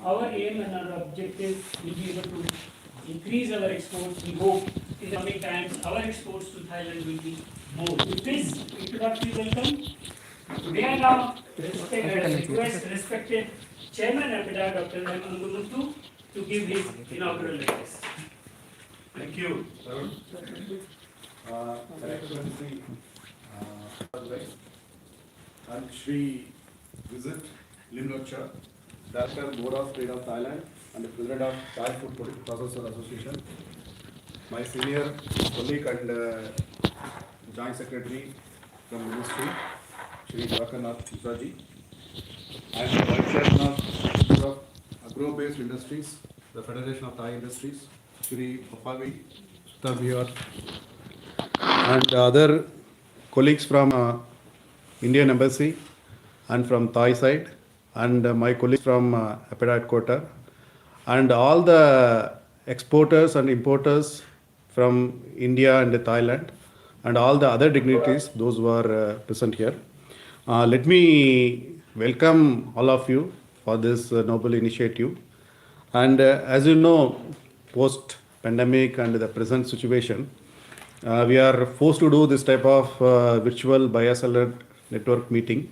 our aim and our objective will be able to increase our exports. We hope in the coming times our exports to Thailand will be more. With this introductory welcome, may I now request respected Chairman APIDA, Dr. M. Angamuntu, to give his inaugural address. Thank you, Tarun. Excellency, and Shri Visit Limnocha, Director Board of Trade of Thailand and the President of Thai Food Processor Association, my senior colleague and Joint Secretary from Ministry, Shri Dwarkanath Musaji, and the Vice Chairman of Agro-Based Industries, the Federation of Thai Industries, Shri Bhapavi Sutabhiyar, and other colleagues from Indian Embassy and from Thai side, and my colleagues from APIDA headquarters, and all the exporters and importers from India and Thailand, and all the other dignitaries, those who are present here. Let me welcome all of you for this noble initiative. And as you know, post-pandemic and the present situation, we are forced to do this type of virtual bilateral network meeting.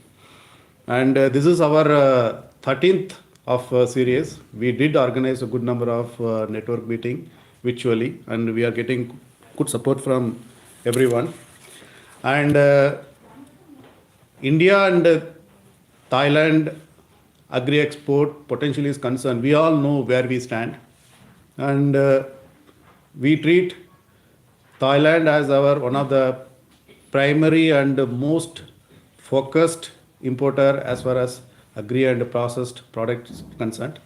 And this is our 13th of series. We did organize a good number of network meeting virtually, and we are getting good support from everyone. And India and Thailand agri-export potential is concerned. We all know where we stand. And we treat Thailand as our one of the primary and most focused importer as far as agri and processed products concerned.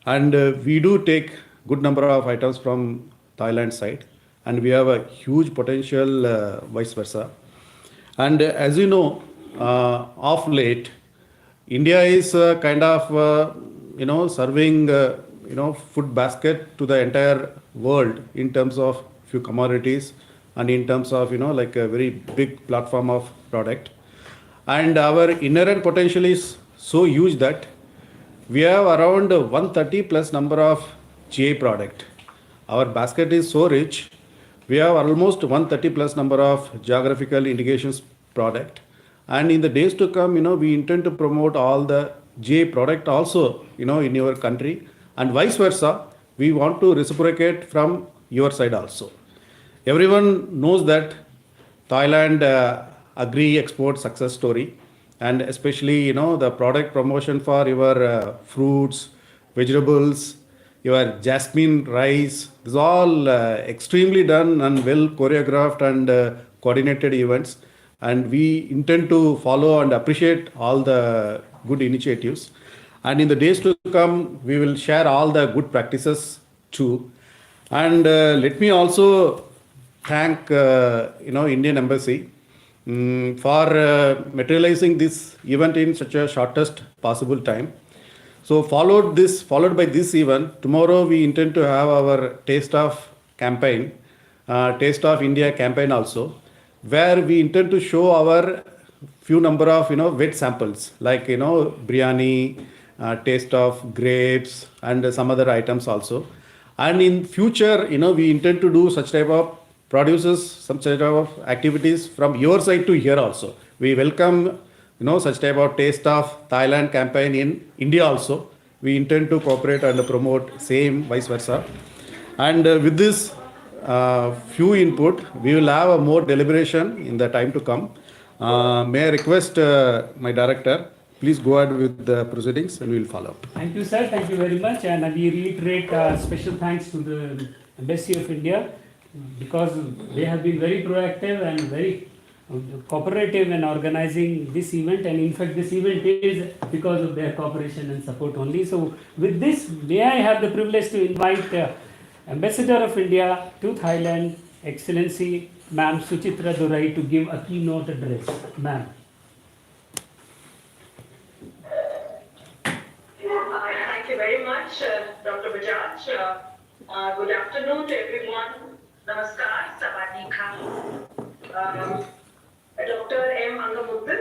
And we do take good number of items from Thailand side, and we have a huge potential vice versa. And as you know, of late, India is kind of serving food basket to the entire world in terms of few commodities and in terms of like a very big platform of product. And our inherent potential is so huge that we have around 130 plus number of GI product. Our basket is so rich, we have almost 130 plus number of geographical indications product. And in the days to come, we intend to promote all the GI product also, in your country, and vice versa. We want to reciprocate from your side also. Everyone knows that Thailand agri export success story, and especially the product promotion for your fruits, vegetables, your jasmine rice. This is all extremely done and well choreographed and coordinated events, and we intend to follow and appreciate all the good initiatives. And in the days to come, we will share all the good practices too. And let me also thank Indian Embassy for materializing this event in such a shortest possible time. So followed by this event, tomorrow we intend to have our Taste of campaign, Taste of India campaign also, where we intend to show our few number of wet samples like biryani, taste of grapes, and some other items also. And in future, we intend to do such type of produces, some type of activities from your side to here also. We welcome, such type of Taste of Thailand campaign in India also. We intend to cooperate and promote same vice versa. And with this few input, we will have a more deliberation in the time to come. May I request my director, please go ahead with the proceedings and we will follow up. Thank you, sir. Thank you very much. And we reiterate special thanks to the Embassy of India, because they have been very proactive and very cooperative in organizing this event. And in fact, this event is because of their cooperation and support only. So with this, may I have the privilege to invite Ambassador of India to Thailand, Excellency Ma'am Suchitra Durai, to give a keynote address. Ma'am. Thank you very much, Dr. Bajaj. Good afternoon to everyone. Namaskar, Sawadee Ka. Dr. M. Angamuntu,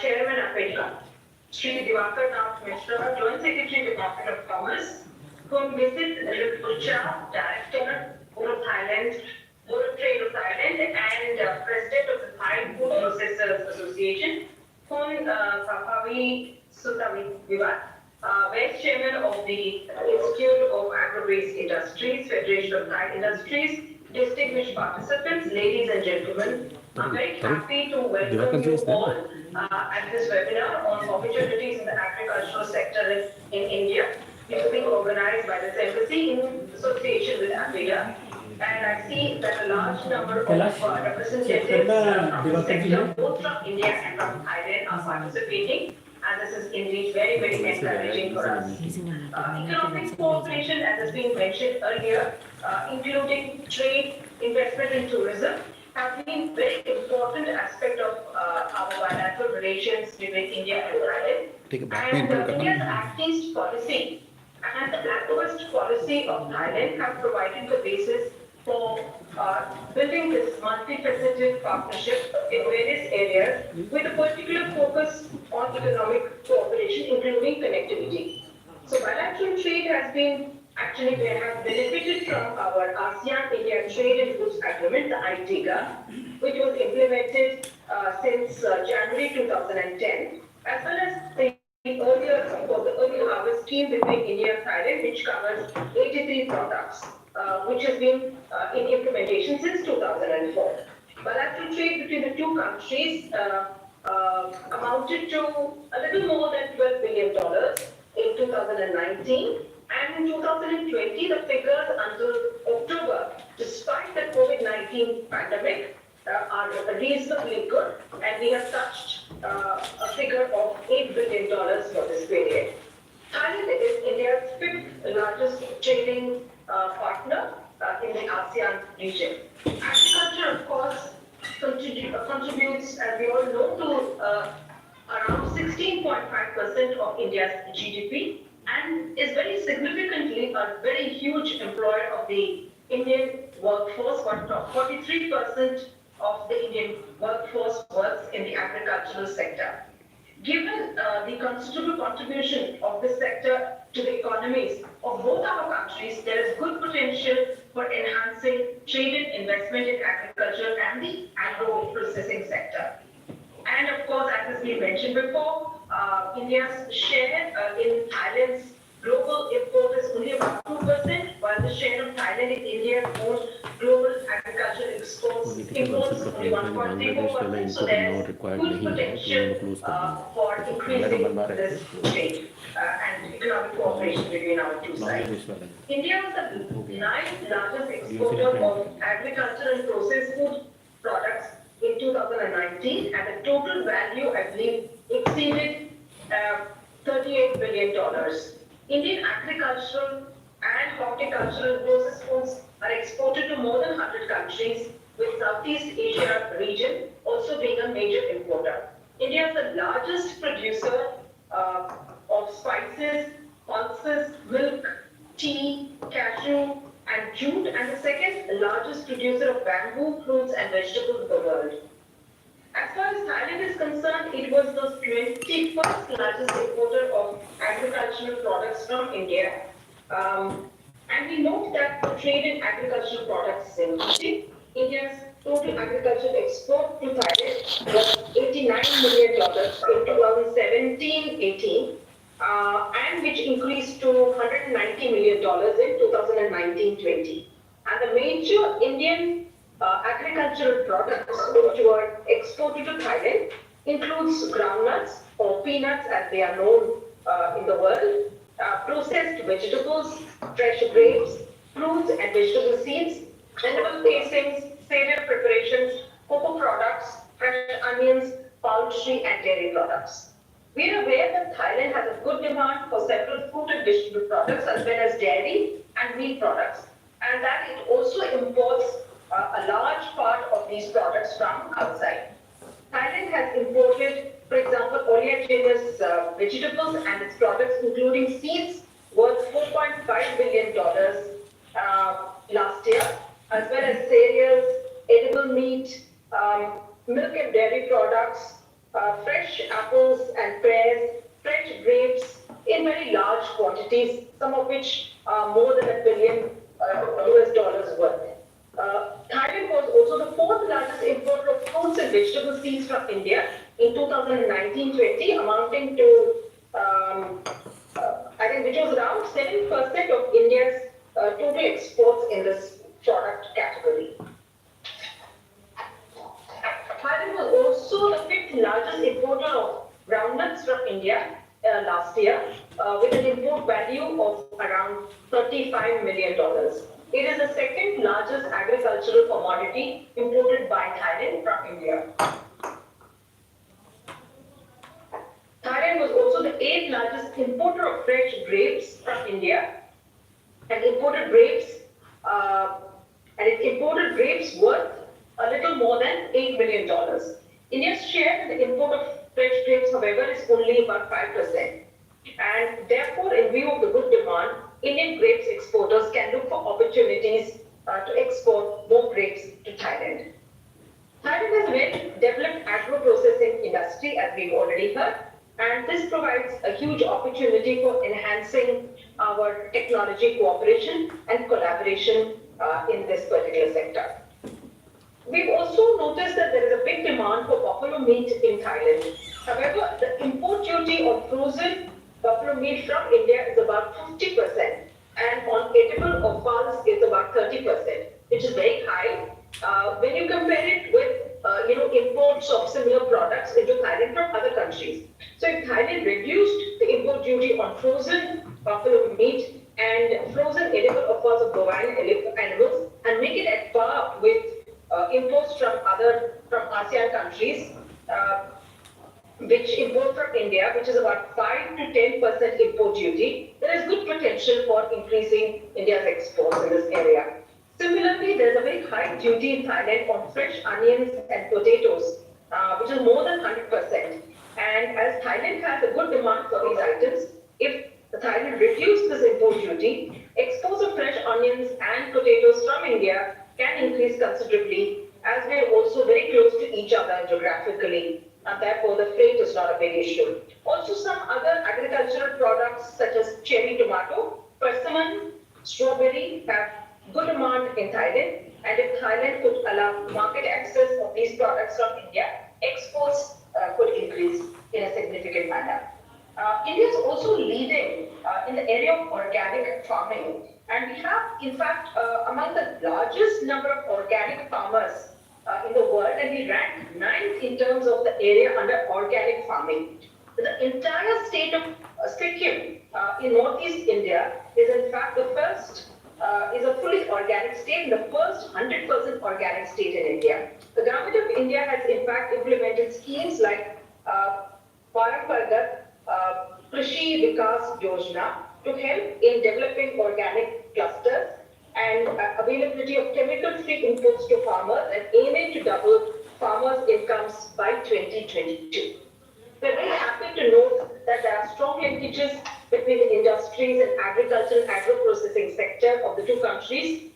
Chairman of APIDA. Sri Diwakar Nath Mishra, Joint Secretary, Department of Commerce, whom Mrs. Ripucha, Director, Board of Thailand, Board of Trade of Thailand, and President of the Thai Food Processors Association, whom Papavi Sutami Vivat, Vice Chairman of the Institute of Agro-Based Industries, Federation of Thai Industries, distinguished participants, ladies and gentlemen, I'm very happy to welcome you all at this webinar on opportunities in the agricultural sector in India. It is being organized by this embassy in association with APIA. And I see that a large number of representatives from the sector, both from India and from Thailand, are participating. And this is indeed very, very encouraging for us. Economic cooperation, as has been mentioned earlier, including trade, investment and tourism, have been very important aspect of our bilateral relations between India and Thailand. And India's Act East policy and the activist policy of Thailand have provided the basis for building this multifaceted partnership in various areas with a particular focus on economic cooperation, including connectivity. So bilateral trade has been, actually we have benefited from our ASEAN-India Trade and Goods Agreement, the ITIGA, which was implemented since January 2010, as well as the early harvest scheme between India and Thailand, which covers 83 products, which has been in implementation since 2004. Bilateral trade between the two countries amounted to a little more than $12 billion in 2019, and in 2020 the figures until October, despite the COVID-19 pandemic, are reasonably good, and we have touched a figure of $8 billion for this period. Thailand is India's fifth largest trading partner in the ASEAN region. Agriculture, of course, contributes, as we all know, to around 16.5% of India's GDP, and is very significantly a very huge employer of the Indian workforce. 43% of the Indian workforce works in the agricultural sector. Given the considerable contribution of this sector to the economies of both our countries, there is good potential for enhancing trade and investment in agriculture and the agro-processing sector. And of course, as has been mentioned before, India's share in Thailand's global import is only about 2%, while the share of Thailand in India's own global agricultural imports is only 1.34%. So there's good potential for increasing this trade and economic cooperation between our two sides. India was the ninth largest exporter of agricultural and processed food products in 2019, and the total value, I believe, exceeded $38 billion. Indian agricultural and horticultural processed foods are exported to more than 100 countries, with Southeast Asia region also being a major importer. India is the largest producer of spices, pulses, milk, tea, cashew, and jute, and the second largest producer of bamboo, fruits, and vegetables in the world. As far as Thailand is concerned, it was the 21st largest importer of agricultural products from India. And we note that the trade in agricultural products is increasing. India's total agricultural export to Thailand was $89 million in 2017-18, and which increased to $190 million in 2019-20. And the major Indian agricultural products which were exported to Thailand includes groundnuts or peanuts as they are known in the world, processed vegetables, fresh grapes, fruits and vegetable seeds, edible casings, cereal preparations, cocoa products, fresh onions, poultry and dairy products. We are aware that Thailand has a good demand for several food and vegetable products as well as dairy and meat products, and that it also imports a large part of these products from outside. Thailand has imported, for example, oleaginous vegetables and its products, including seeds, worth $4.5 billion last year, as well as cereals, edible meat, milk and dairy products, fresh apples and pears, fresh grapes in very large quantities, some of which are more than $1 billion US worth. Thailand was also the fourth largest importer of fruits and vegetable seeds from India in 2019-20, amounting to, I think, which was around 7% of India's total exports in this product category. Thailand was also the fifth largest importer of groundnuts from India last year, with an import value of around $35 million. It is the second largest agricultural commodity imported by Thailand from India. Thailand was also the eighth largest importer of fresh grapes from India, and it imported grapes worth a little more than $8 million. India's share in the import of fresh grapes, however, is only about 5%. And therefore, in view of the good demand, Indian grapes exporters can look for opportunities to export more grapes to Thailand. Thailand has a very developed agro-processing industry, as we've already heard, and this provides a huge opportunity for enhancing our technology cooperation and collaboration in this particular sector. We've also noticed that there is a big demand for buffalo meat in Thailand. However, the import duty on frozen buffalo meat from India is about 50%, and on edible offals is about 30%, which is very high when you compare it with imports of similar products into Thailand from other countries. So if Thailand reduced the import duty on frozen buffalo meat and frozen edible offals of bovine animals and make it at par with imports from ASEAN countries, which import from India, which is about 5 to 10% import duty, there is good potential for increasing India's exports in this area. Similarly, there is a very high duty in Thailand on fresh onions and potatoes, which is more than 100%. And as Thailand has a good demand for these items, if Thailand reduced this import duty, exports of fresh onions and potatoes from India can increase considerably, as we are also very close to each other geographically, and therefore the freight is not a big issue. Also, some other agricultural products such as cherry tomato, persimmon, strawberry have good demand in Thailand, and if Thailand could allow market access of these products from India, exports could increase in a significant manner. India is also leading in the area of organic farming, and we have, in fact, among the largest number of organic farmers in the world, and we rank 9th in terms of the area under organic farming. The entire state of Sikkim in northeast India is, in fact, the first, is a fully organic state, the first 100% organic state in India. The government of India has, in fact, implemented schemes like Parampargat Krishi Vikas Yojana to help in developing organic clusters and availability of chemical-free inputs to farmers, and aiming to double farmers' incomes by 2022. We're very happy to note that there are strong linkages between the industries and agricultural and agro-processing sector of the two countries.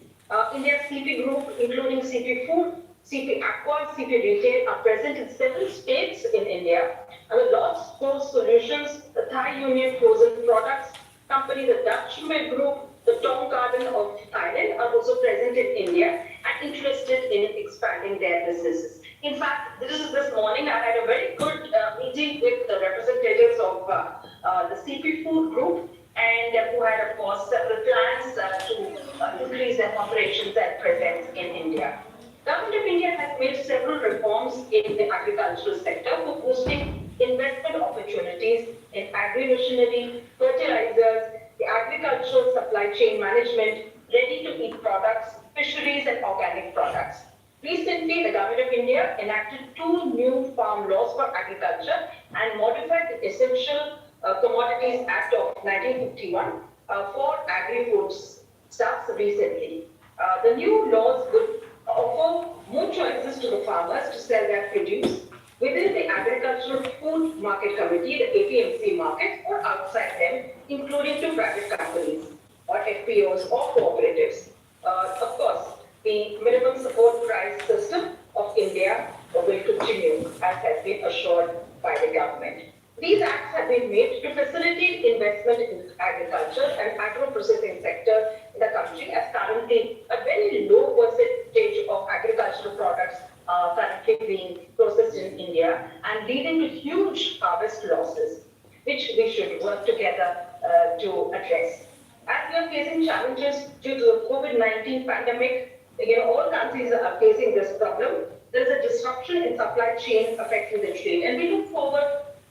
India's CP Group, including CP Food, CP Aqua, CP Retail, are present in several states in India. And the Lord's Coast Solutions, the Thai Union Frozen Products Company, the Dutch Milk Group, the Tong Garden of Thailand are also present in India and interested in expanding their businesses. In fact, this morning I had a very good meeting with the representatives of the CP Food Group, and who had, of course, several plans to increase their operations and presence in India. Government of India has made several reforms in the agricultural sector for boosting investment opportunities in agri-machinery, fertilizers, the agricultural supply chain management, ready-to-eat products, fisheries, and organic products. Recently, the Government of India enacted 2 new farm laws for agriculture and modified the Essential Commodities Act of 1951 for agri-foods stuffs recently. The new laws would offer more choices to the farmers to sell their produce within the Agricultural Food Market Committee, the APMC market, or outside them, including to private companies or FPOs or cooperatives. Of course, the minimum support price system of India will continue, as has been assured by the government. These acts have been made to facilitate investment in agriculture and agro-processing sector in the country, as currently a very low percentage of agricultural products are currently being processed in India and leading to huge harvest losses, which we should work together to address. As we are facing challenges due to the COVID-19 pandemic, all countries are facing this problem. There is a disruption in supply chain affecting the trade, and we look forward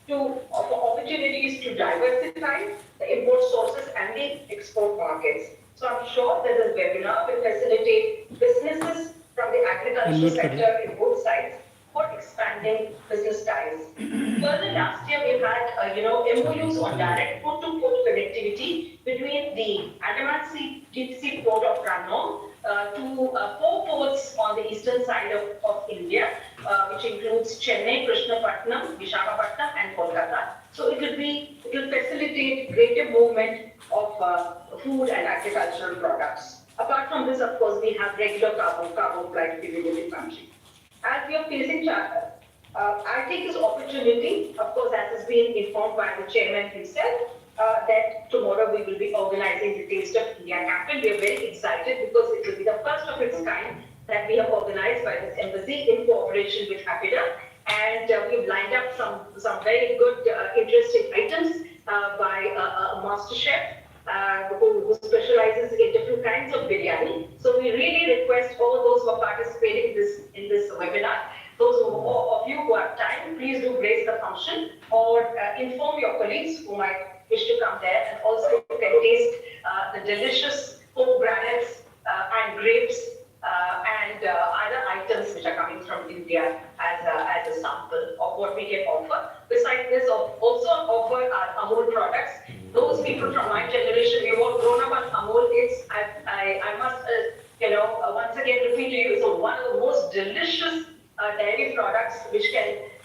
to opportunities to diversify the import sources and the export markets. So I'm sure that this webinar will facilitate businesses from the agricultural sector in both sides for expanding business ties. Further, last year we had, MOUs on direct port-to-port connectivity between the Andaman Sea Deep Sea Port of Ranno to 4 ports on the eastern side of India, which includes Chennai, Krishnapatnam, Visakhapatnam, and Kolkata. So it will facilitate greater movement of food and agricultural products. Apart from this, of course, we have regular cargo flights within the country. As we are facing I take this opportunity, of course, as has been informed by the chairman himself, that tomorrow we will be organizing the Taste of India campaign. We are very excited because it will be the first of its kind that we have organized by this embassy in cooperation with APIDA. And we've lined up some very good, interesting items by a master chef who specializes in different kinds of biryani. So we really request all those who are participating in this webinar, those of you who have time, please do grace the function or inform your colleagues who might wish to come there, and also you can taste the delicious pomegranates and grapes and other items which are coming from India as a sample of what we can offer. Besides this, also offer our Amul products. Those people from my generation, we've all grown up on Amul. I must, once again repeat to you, so one of the most delicious dairy products which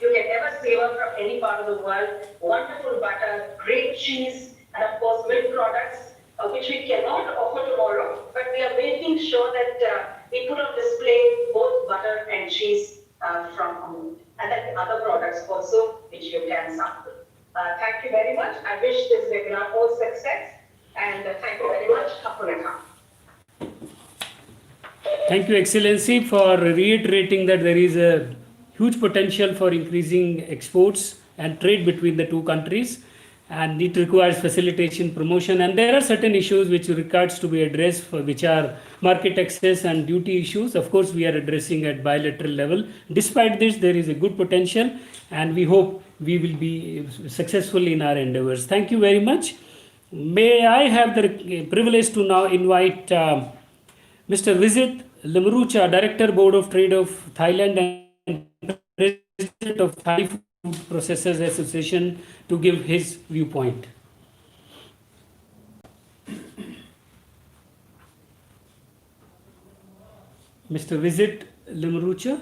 you can ever savor from any part of the world. Wonderful butter, great cheese, and of course milk products, which we cannot offer tomorrow, but we are making sure that we put on display both butter and cheese from Amul, and then other products also which you can sample. Thank you very much. I wish this webinar all success, and thank you very much. Thank you, Excellency, for reiterating that there is a huge potential for increasing exports and trade between the two countries, and it requires facilitation, promotion, and there are certain issues which requires to be addressed, which are market access and duty issues. Of course, we are addressing at bilateral level. Despite this, there is a good potential, and we hope we will be successful in our endeavors. Thank you very much. May I have the privilege to now invite Mr. Vizit Limrucha, Director, Board of Trade of Thailand and President of Thai Food Processors Association, to give his viewpoint. Mr. Vizit Limrucha.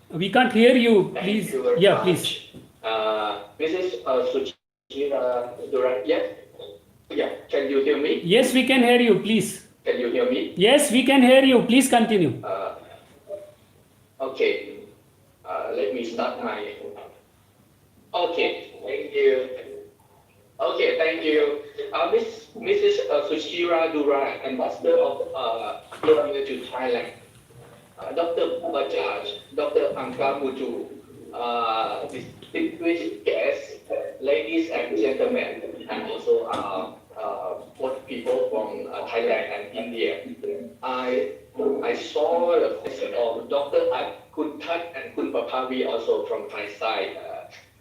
We can't hear you, please. Yeah, please. Mrs. Suchira Duran, yes? Yeah, can you hear me? Yes, we can hear you, please. Can you hear me? Yes, we can hear you. Please continue. Okay, let me start my... Okay, thank you. Okay, thank you. Mrs. Suchira Duran, Ambassador of India to Thailand. Dr. Bajaj, Dr. Angka Mutu, distinguished guests, ladies and gentlemen, and also both people from Thailand and India. I saw the visit of Dr. Kuntat and Kun Papavi also from Thai side.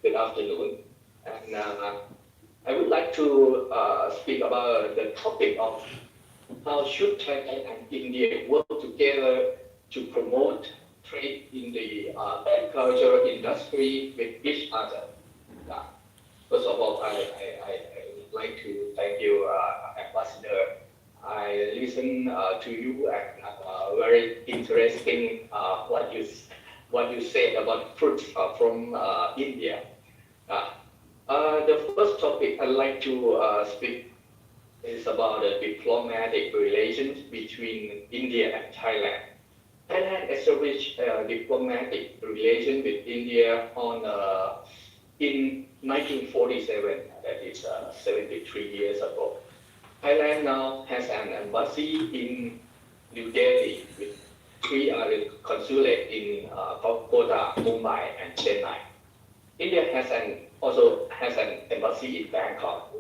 Good afternoon. And I would like to speak about the topic of how should Thailand and India work together to promote trade in the agricultural industry with each other. First of all, I would like to thank you, Ambassador. I listened to you and very interesting what you said about fruits from India. The first topic I'd like to speak is about the diplomatic relations between India and Thailand. Thailand established a diplomatic relation with India in 1947, that is 73 years ago. Thailand now has an embassy in New Delhi with three other consulates in Kolkata, Mumbai, and Chennai. India also has an embassy in Bangkok,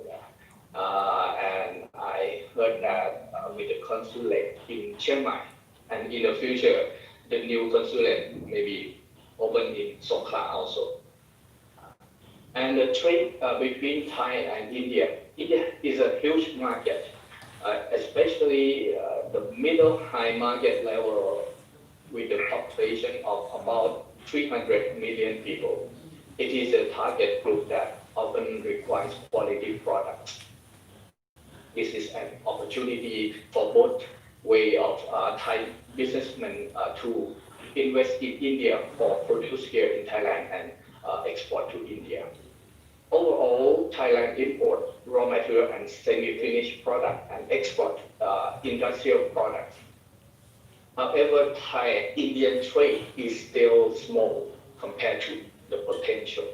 and I heard that with the consulate in Chiang Mai, and in the future, the new consulate may be opened in Songkhla also. And the trade between Thai and India. India is a huge market, especially the middle high market level with a population of about 300 million people. It is a target group that often requires quality products. This is an opportunity for both way of Thai businessmen to invest in India or produce here in Thailand and export to India. Overall, Thailand import raw material and semi-finished product and export industrial products. However, Thai-Indian trade is still small compared to the potential.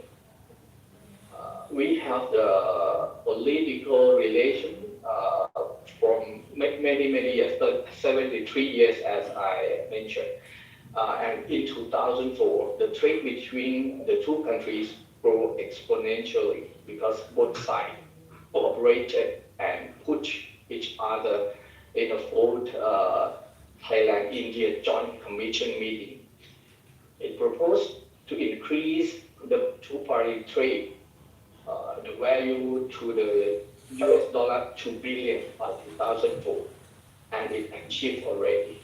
We have the political relation from many years, 73 years as I mentioned. And in 2004, the trade between the two countries grew exponentially because both sides cooperated and pushed each other in a fourth Thailand-India Joint Commission meeting. It proposed to increase the two-party trade, the value to the US dollar 2 billion by 2004, and it achieved already.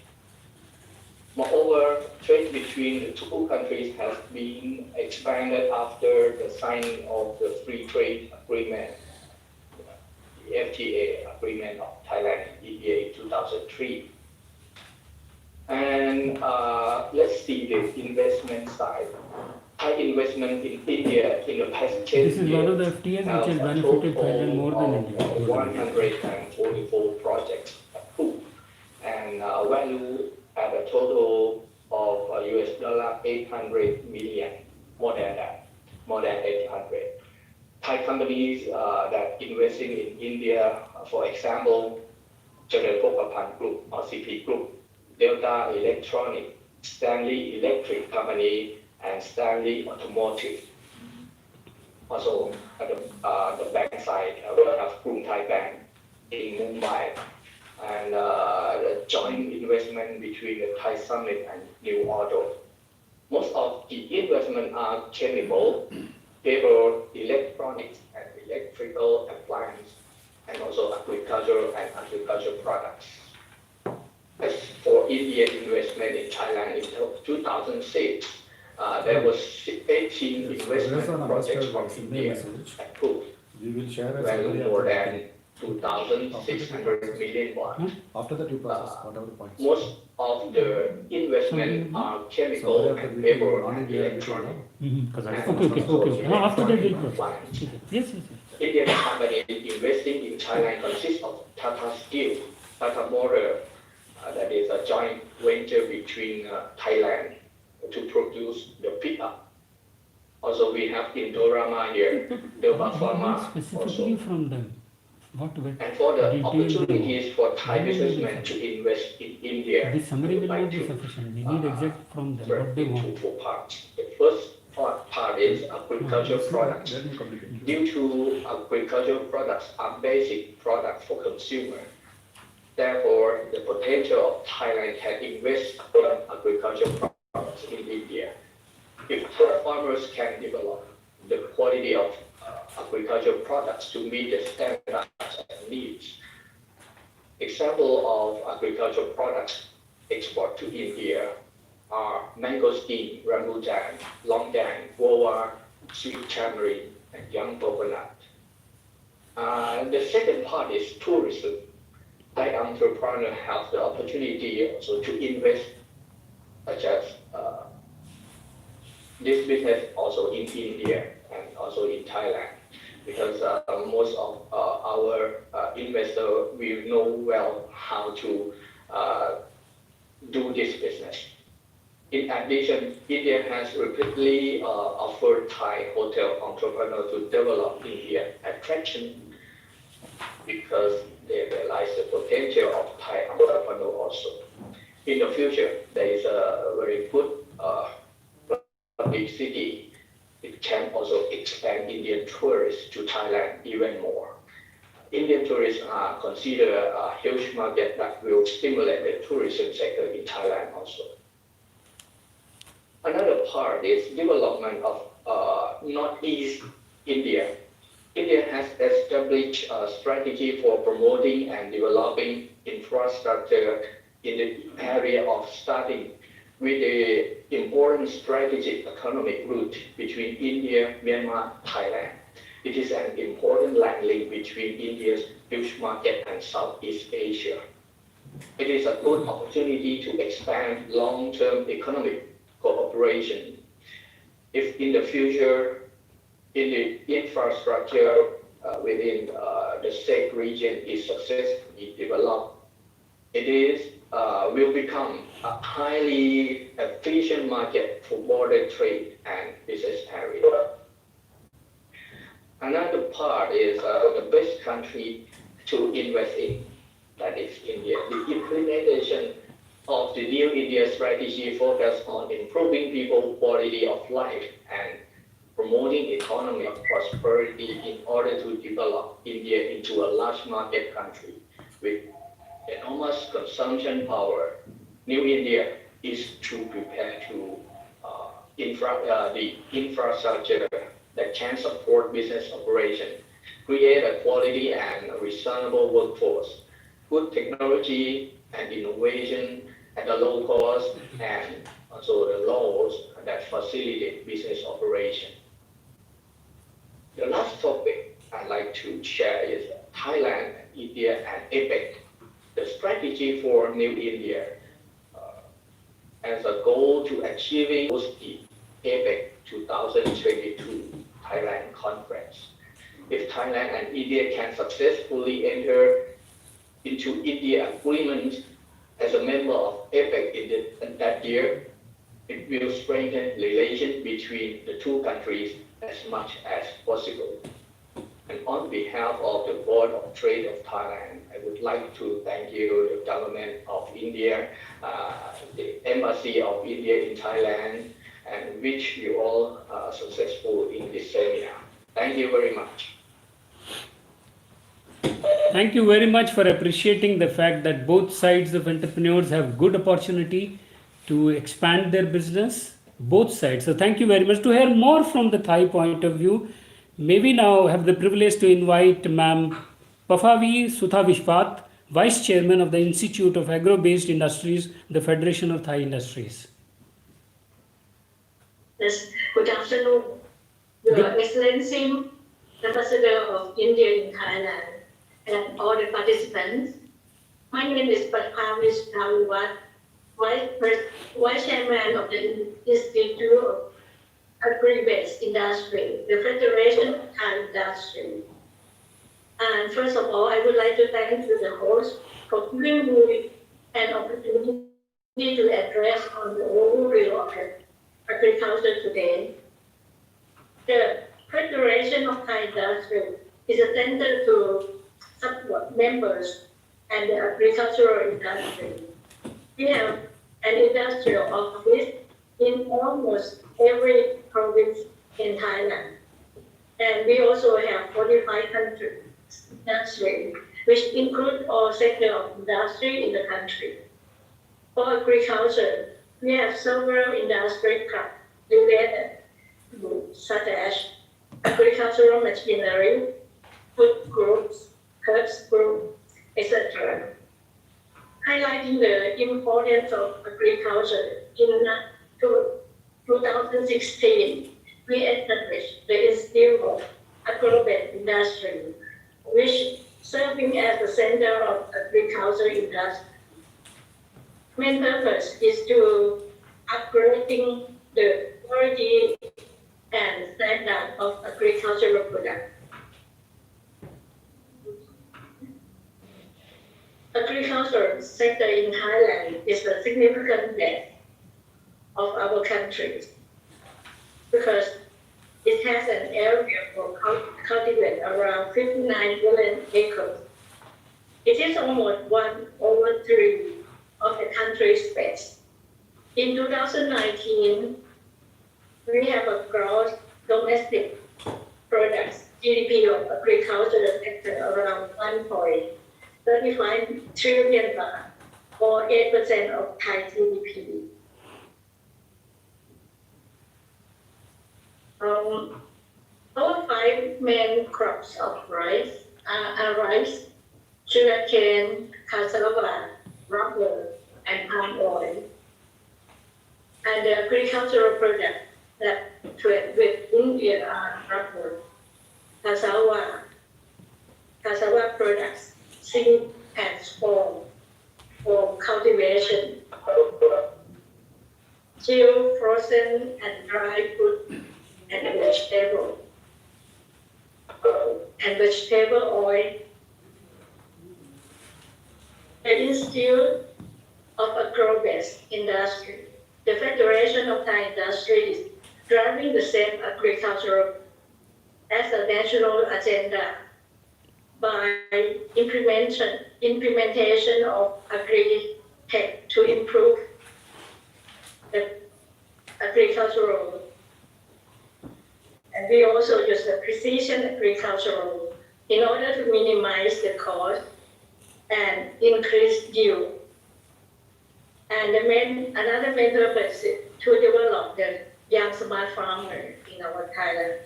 Moreover, trade between the two countries has been expanded after the signing of the Free Trade Agreement, the FTA Agreement of Thailand and India in 2003. And let's see the investment side. Thai investment in India in the past 10 years. This is one of the FTAs which has benefited Thailand more than India. 144 projects approved and value at a total of US dollar 800 million, more than that, more than 800. Thai companies that investing in India, for example, Jalal Pokapan Group or CP Group, Delta Electronic, Stanley Electric Company, and Stanley Automotive. Also, at the bank side, we have Krung Thai Bank in Mumbai, and the joint investment between the Thai Summit and New Auto. Most of the investment are chemical, paper, electronics, and electrical appliance, and also agricultural and agricultural products. As for Indian investment in Thailand in 2006, there was 18 investment projects from India approved, We will share a value summary more after than 2,600 million baht. after that you process whatever points. Most of the investment are chemical Summary after and we paper non and India electronic. Okay. After that we'll proceed. Yes. Indian companies investing in Thailand consists of Tata Steel, Tata Motor, that is a joint venture between Thailand to produce the pickup. Also, we have Indorama here, Delta Pharma Specifically also. from them. What And for the detailed opportunities for Thai Why will businessmen be to invest in India, this summary will I not would be like to sufficient. We need exact from them what break they into want. four parts. The first part is agricultural products. Let me complete. Due to agricultural products are basic products for consumer. Therefore, the potential of Thailand can invest in agricultural products in India. If farmers can develop the quality of agricultural products to meet the standards and needs. Example of agricultural products export to India are mangosteen, rambutan, longan, guava, sweet tamarind, and young coconut. The second part is tourism. Thai entrepreneurs have the opportunity also to invest, such as this business also in India and also in Thailand. because most of our investors will know well how to do this business. In addition, India has repeatedly offered Thai hotel entrepreneurs to develop India attraction because they realize the potential of Thai entrepreneur also. In the future, there is a very good big city. It can also expand Indian tourists to Thailand even more. Indian tourists are considered a huge market that will stimulate the tourism sector in Thailand also. Another part is development of Northeast India. India has established a strategy for promoting and developing infrastructure in the area of starting with the important strategic economic route between India, Myanmar, Thailand. It is an important land link between India's huge market and Southeast Asia. It is a good opportunity to expand long-term economic cooperation. If in the future, in the infrastructure within the SAARC region is successfully developed, it will become a highly efficient market for border trade and business area. Another part is the best country to invest in, that is India. The implementation of the new India strategy focus on improving people's quality of life and promoting economic prosperity in order to develop India into a large market country with enormous consumption power. New India is to prepare to the infrastructure that can support business operation, create a quality and reasonable workforce, good technology and innovation at a low cost, and also the laws that facilitate business operation. The last topic I'd like to share is Thailand, India, and APEC. The strategy for New India as a goal to achieving the APEC 2022 Thailand conference. If Thailand and India can successfully enter into India agreement as a member of APEC in that year, it will strengthen relations between the two countries as much as possible. And on behalf of the Board of Trade of Thailand, I would like to thank you, the government of India, the Embassy of India in Thailand, and wish you all successful in this seminar. Thank you very much. Thank you very much for appreciating the fact that both sides of entrepreneurs have good opportunity to expand their business, both sides. So thank you very much. To hear more from the Thai point of view, may we now have the privilege to invite Ma'am Pafavi Suthavishpat, Vice Chairman of the Institute of Agro-Based Industries, the Federation of Thai Industries. Yes, good afternoon, Your Excellency, Ambassador of India in Thailand, and all the participants. My name is Pafavi Suthavishpat, Vice Chairman of the Institute of Agri-Based Industry, the Federation of Thai Industry. And first of all, I would like to thank the host for giving me an opportunity to address on the overview of agriculture today. The Federation of Thai Industry is a center to support members and the agricultural industry. We have an industrial office in almost every province in Thailand. And we also have 45 countries industry, which include all sectors of industry in the country. For agriculture, we have several industry clubs related to, such as agricultural machinery, food groups, herbs group, etc. Highlighting the importance of agriculture, in 2016, we established the Institute of Agro-Based Industry, which serving as the center of agriculture industry. Main purpose is to upgrading the quality and standard of agricultural products agricultural sector in Thailand is a significant part of our country because it has an area for cultivate around 59 million acres. It is almost 1/3 of the country's space. In 2019, we have a gross domestic product GDP of agricultural sector around 1.35 trillion baht, or 8% of Thai GDP. Our five main crops of rice are rice, sugarcane, cassava, rubber, and palm oil. And the agricultural products that trade with India are rubber, cassava products, seed and spawn for cultivation, chilled, frozen, and dry fruit and vegetable oil. The Institute of Agro-based Industry, the Federation of Thai Industry, is driving the same agricultural as a national agenda by implementation of agri-tech to improve the agricultural. And we also use the precision agricultural in order to minimize the cost and increase yield. And another main purpose is to develop the young smart farmer in our Thailand.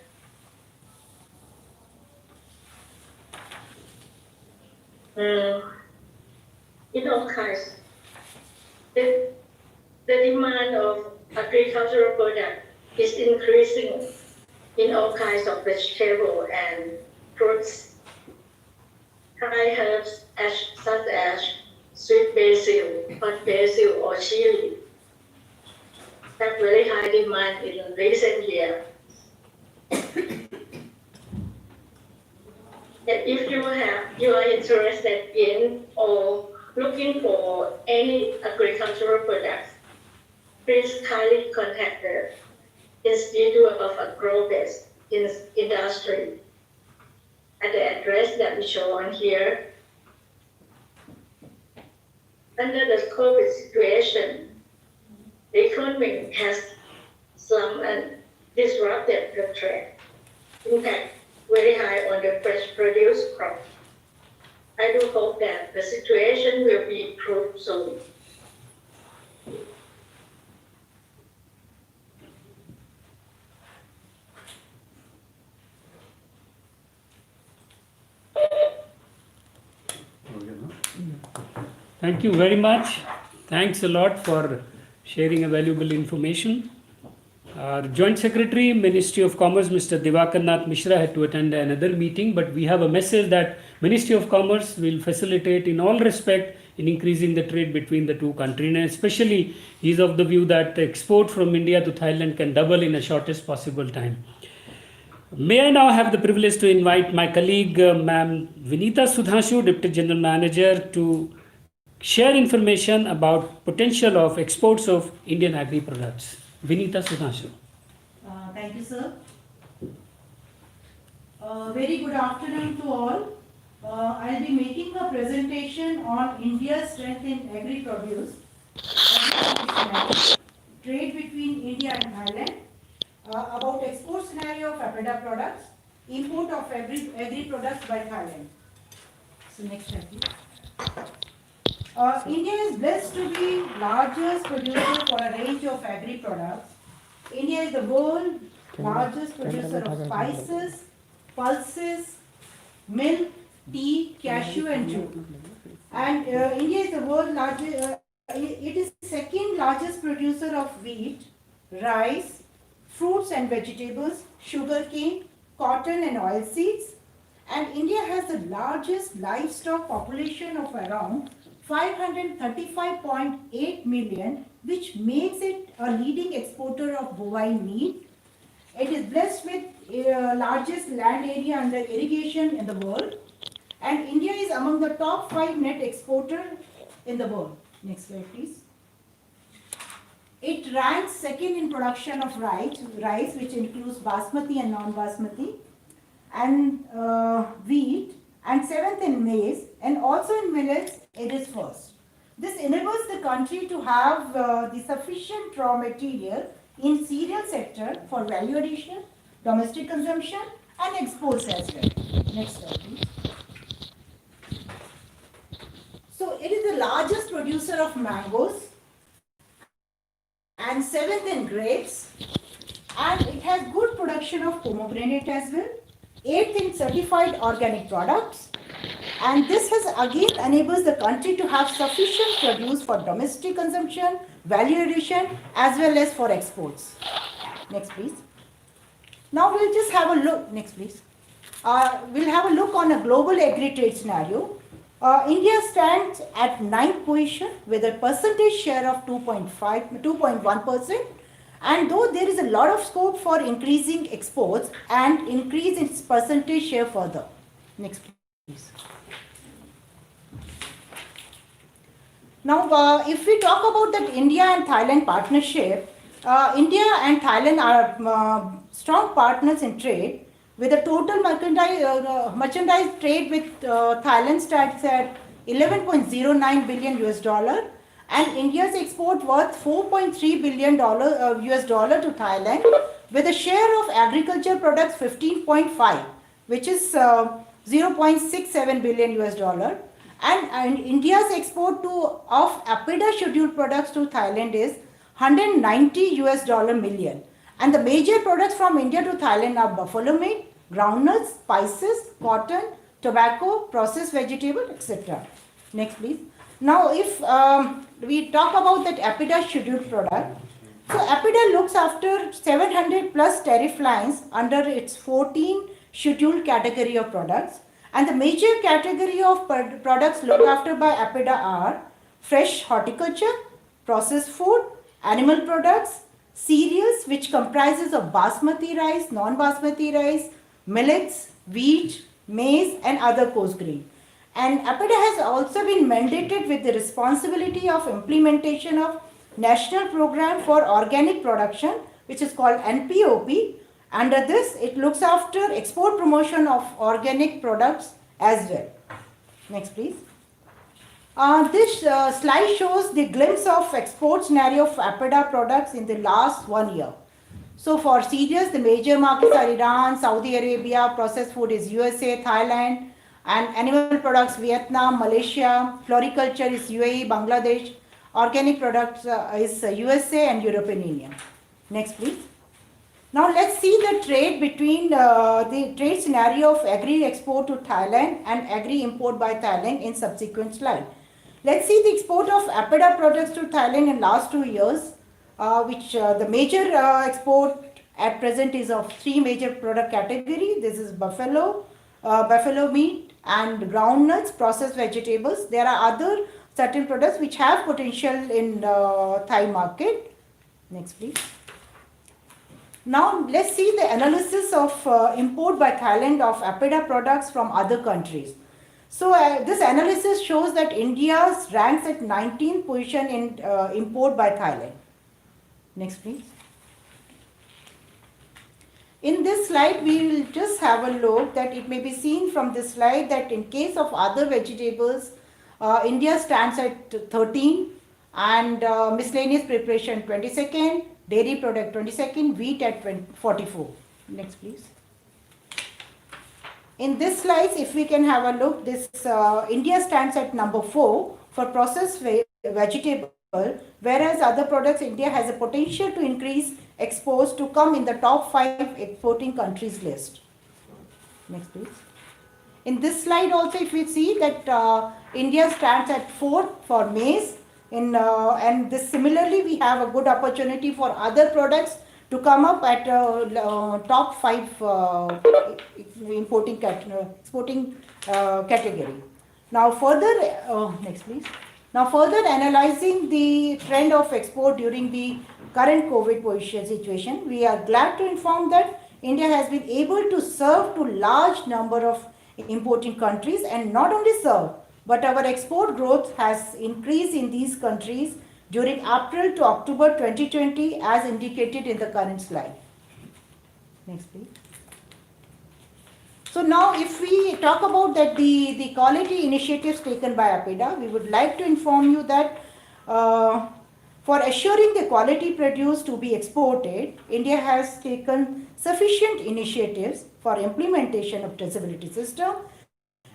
In all kinds, the demand of agricultural product is increasing in all kinds of vegetable and fruits. Thai herbs such as sweet basil, hot basil, or chili have very high demand in recent years. And if you are interested in or looking for any agricultural products, please kindly contact the Institute of Agro-based Industry at the address that we show on here. Under the COVID situation, the economy has slumped and disrupted the trade, impact very high on the fresh produce crop. I do hope that the situation will be improved soon. Thank you very much. Thanks a lot for sharing a valuable information. Our Joint Secretary, Ministry of Commerce, Mr. Diwakar Nath Mishra, had to attend another meeting, but we have a message that Ministry of Commerce will facilitate in all respect in increasing the trade between the two countries, and especially he is of the view that the export from India to Thailand can double in the shortest possible time. May I now have the privilege to invite my colleague, Ma'am Vinita Sudhanshu, Deputy General Manager, to share information about potential of exports of Indian agri products. Vinita Sudhanshu. Thank you, sir. Very good afternoon to all. I'll be making a presentation on India's strength in agri-produce, trade between India and Thailand, about export scenario of APEDA products, import of agri-products by Thailand. So next slide, please. India is blessed to be largest producer for a range of agri-products. India is the world's largest producer of spices, pulses, milk, tea, cashew, and jute. And India is the world's largest. It is second largest producer of wheat, rice, fruits and vegetables, sugarcane, cotton, and oilseeds. And India has the largest livestock population of around 535.8 million, which makes it a leading exporter of bovine meat. It is blessed with largest land area under irrigation in the world. and India is among the top 5 net exporter in the world. Next slide, please. It ranks second in production of rice which includes basmati and non-basmati, and wheat, and seventh in maize, and also in millets it is first. This enables the country to have the sufficient raw material in cereal sector for value addition, domestic consumption, and exports as well. Next slide, please. So it is the largest producer of mangoes and seventh in grapes, and it has good production of pomegranate as well, eighth in certified organic products, and this has again enables the country to have sufficient produce for domestic consumption, value addition, as well as for exports. Next, please. Now we'll just have a look. Next, please. We'll have a look on a global agri-trade scenario. India stands at 9th position with a percentage share of 2.1%. And though there is a lot of scope for increasing exports and increase its percentage share further. Next, please. Now, if we talk about that India and Thailand partnership, India and Thailand are strong partners in trade, with a total merchandise trade with Thailand stands at 11.09 billion US dollar, and India's export worth 4.3 billion US dollar to Thailand, with a share of agriculture products 15.5, which is 0.67 billion US dollar. And India's export of APIDA scheduled products to Thailand is 190 US dollar million. And the major products from India to Thailand are buffalo meat, groundnuts, spices, cotton, tobacco, processed vegetable, etc. Next, please. Now, if we talk about that APIDA scheduled product, so APIDA looks after 700 plus tariff lines under its 14 scheduled category of products. And the major category of products looked after by APIDA are fresh horticulture, processed food, animal products, cereals which comprises of basmati rice, non-basmati rice, millets, wheat, maize, and other coarse grain. And APIDA has also been mandated with the responsibility of implementation of National Program for Organic Production, which is called NPOP. Under this, it looks after export promotion of organic products as well. Next, please. This slide shows the glimpse of export scenario of APIDA products in the last 1 year. So for cereals, the major markets are Iran, Saudi Arabia, processed food is USA, Thailand, and animal products Vietnam, Malaysia, floriculture is UAE, Bangladesh, organic products is USA and European Union. Next, please. Now let's see the trade between the trade scenario of agri export to Thailand and agri import by Thailand in subsequent slide. Let's see the export of APIDA products to Thailand in last 2 years, which the major export at present is of 3 major product category. This is buffalo meat and groundnuts, processed vegetables. There are other certain products which have potential in Thai market. Next, please. Now let's see the analysis of import by Thailand of APIDA products from other countries. So this analysis shows that India ranks at 19th position in import by Thailand. Next, please. In this slide, we will just have a look that it may be seen from this slide that in case of other vegetables, India stands at 13 and miscellaneous preparation 22nd, dairy product 22nd, wheat at 44. Next, please. In this slide, if we can have a look, this India stands at number 4 for processed vegetable, whereas other products, India has a potential to increase exports to come in the top 5 exporting countries list. Next, please. In this slide also, if we see that India stands at 4th for maize, and this similarly we have a good opportunity for other products to come up at top 5 exporting category. Now further, next please. Now further analyzing the trend of export during the current COVID situation, we are glad to inform that India has been able to serve to large number of importing countries, and not only so, but our export growth has increased in these countries during April to October 2020 as indicated in the current slide. Next please. So now if we talk about that the quality initiatives taken by APIDA, we would like to inform you that for assuring the quality produce to be exported, India has taken sufficient initiatives for implementation of traceability system,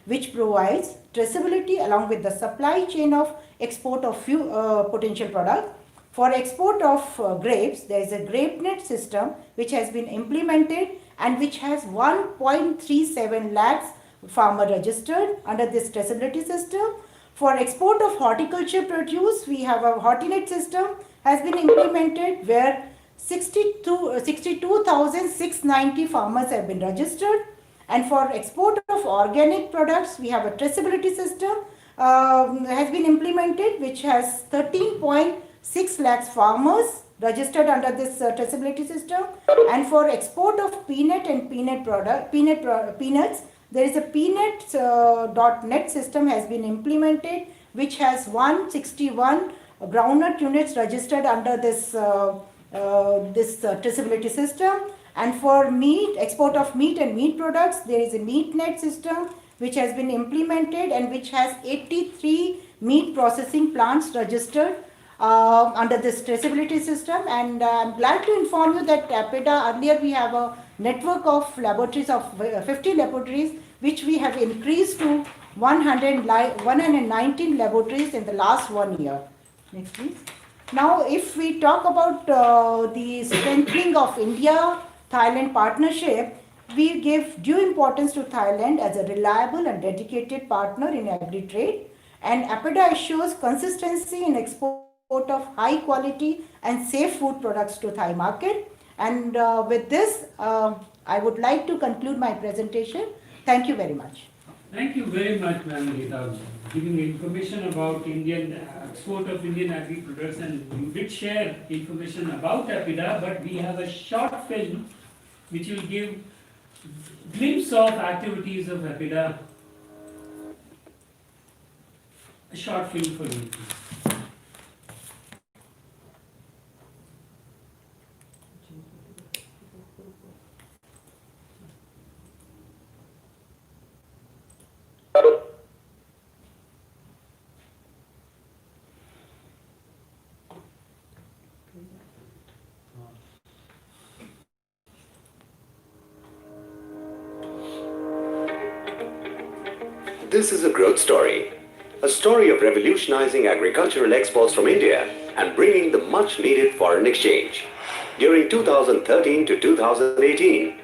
which provides traceability along with the supply chain of export of few potential products. For export of grapes, there is a GrapeNet system which has been implemented and which has 1.37 lakhs farmer registered under this traceability system. For export of horticulture produce, we have a HortiNet system has been implemented where 62,690 farmers have been registered. And for export of organic products, we have a traceability system has been implemented which has 13.6 lakhs farmers registered under this traceability system. And for export of peanut and peanuts, there is a peanut.net system has been implemented which has 161 groundnut units registered under this traceability system. And for meat, export of meat and meat products, there is a MeatNet system which has been implemented and which has 83 meat processing plants registered under this traceability system. And I'm glad to inform you that APIDA, earlier we have a network of laboratories of 50 laboratories which we have increased to 119 laboratories in the last 1 year. Next please. Now if we talk about the strengthening of India-Thailand partnership, we give due importance to Thailand as a reliable and dedicated partner in agri-trade, and APIDA assures consistency in export of high quality and safe food products to Thai market. And with this, I would like to conclude my presentation. Thank you very much. Thank you very much, Ma'am Geeta, giving information about Indian export of Indian agri products, and you did share information about APIDA, but we have a short film which will give glimpse of activities of APIDA. A short film for you, please. This is a growth story. A story of revolutionizing agricultural exports from India and bringing the much needed foreign exchange. During 2013 to 2018,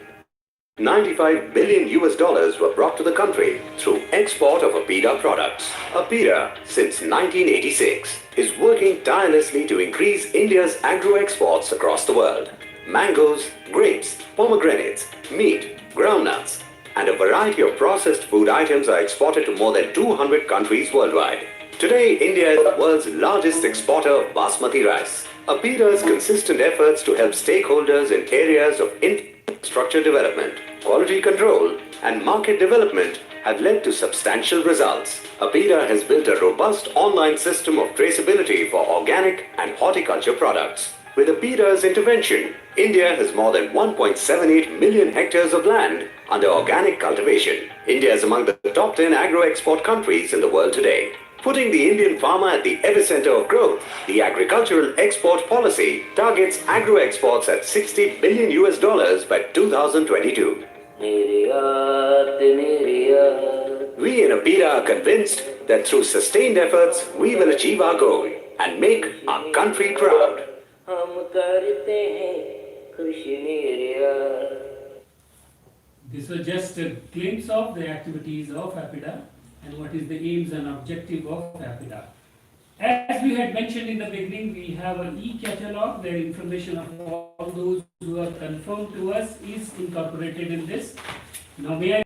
95 billion US dollars were brought to the country through export of APIDA products. APIDA, since 1986, is working tirelessly to increase India's agro exports across the world. Mangoes, grapes, pomegranates, meat, groundnuts, and a variety of processed food items are exported to more than 200 countries worldwide. Today, India is the world's largest exporter of basmati rice. APIDA's consistent efforts to help stakeholders in areas of infrastructure development, quality control, and market development have led to substantial results. APIDA has built a robust online system of traceability for organic and horticulture products. With APIDA's intervention, India has more than 1.78 million hectares of land under organic cultivation. India is among the top 10 agro-export countries in the world today. Putting the Indian farmer at the epicenter of growth, the agricultural export policy targets agro-exports at 60 billion US dollars by 2022. We in APIDA are convinced that through sustained efforts, we will achieve our goal and make our country proud. This was just a glimpse of the activities of APIDA and what is the aims and objective of APIDA. As we had mentioned in the beginning, we have an e-catalog where information of all those who are confirmed to us is incorporated in this. Now may I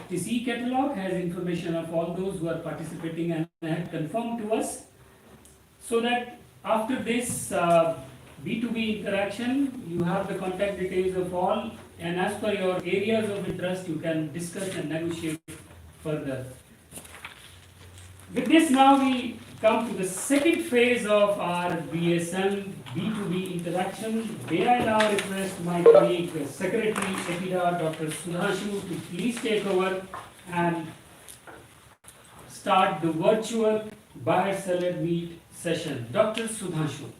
This e-catalog has information of all those who are participating and have confirmed to us, so that after this B2B interaction, you have the contact details of all, and as per your areas of interest, you can discuss and negotiate further. With this, now we come to the second phase of our BSM B2B interaction. May I now request my colleague, Secretary EPIDA, Dr. Sudhanshu, to please take over and start the virtual buyer-seller meet session. Dr. Sudhanshu.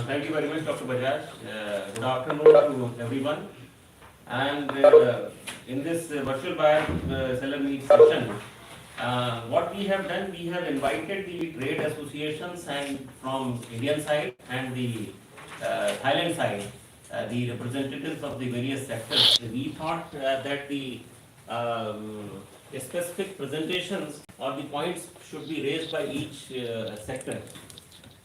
Thank you very much, Dr. Bajaj. Good afternoon to everyone. And in this virtual buyer-seller meet session, what we have done, we have invited the trade associations and from Indian side and the Thailand side, the representatives of the various sectors. We thought that the specific presentations or the points should be raised by each sector.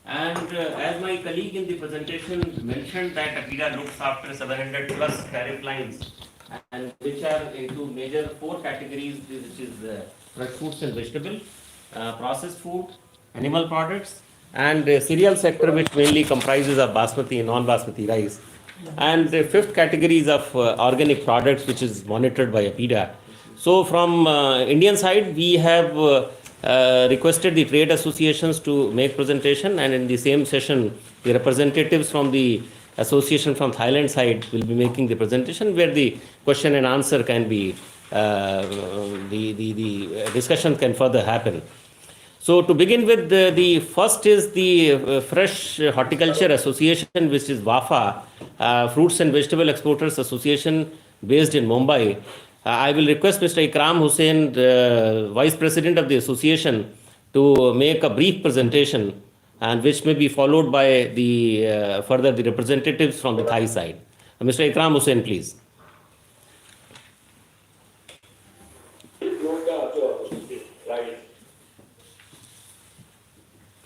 And as my colleague in the presentation mentioned that EPIDA looks after 700 plus tariff lines, and which are into major 4 categories, which is fresh fruits and vegetables, processed food, animal products, and cereal sector, which mainly comprises of basmati and non-basmati rice. And the 5th category is of organic products, which is monitored by EPIDA. So from Indian side, we have requested the trade associations to make presentation, and in the same session, the representatives from the association from Thailand side will be making the presentation, where the question and answer can be, the discussion can further happen. So to begin with, the first is the Fresh Horticulture Association, which is WAFA, Fruits and Vegetable Exporters Association, based in Mumbai. I will request Mr. Ikram Hussain, Vice President of the association, to make a brief presentation, and which may be followed by the further the representatives from the Thai side. Mr. Ikram Hussain, please.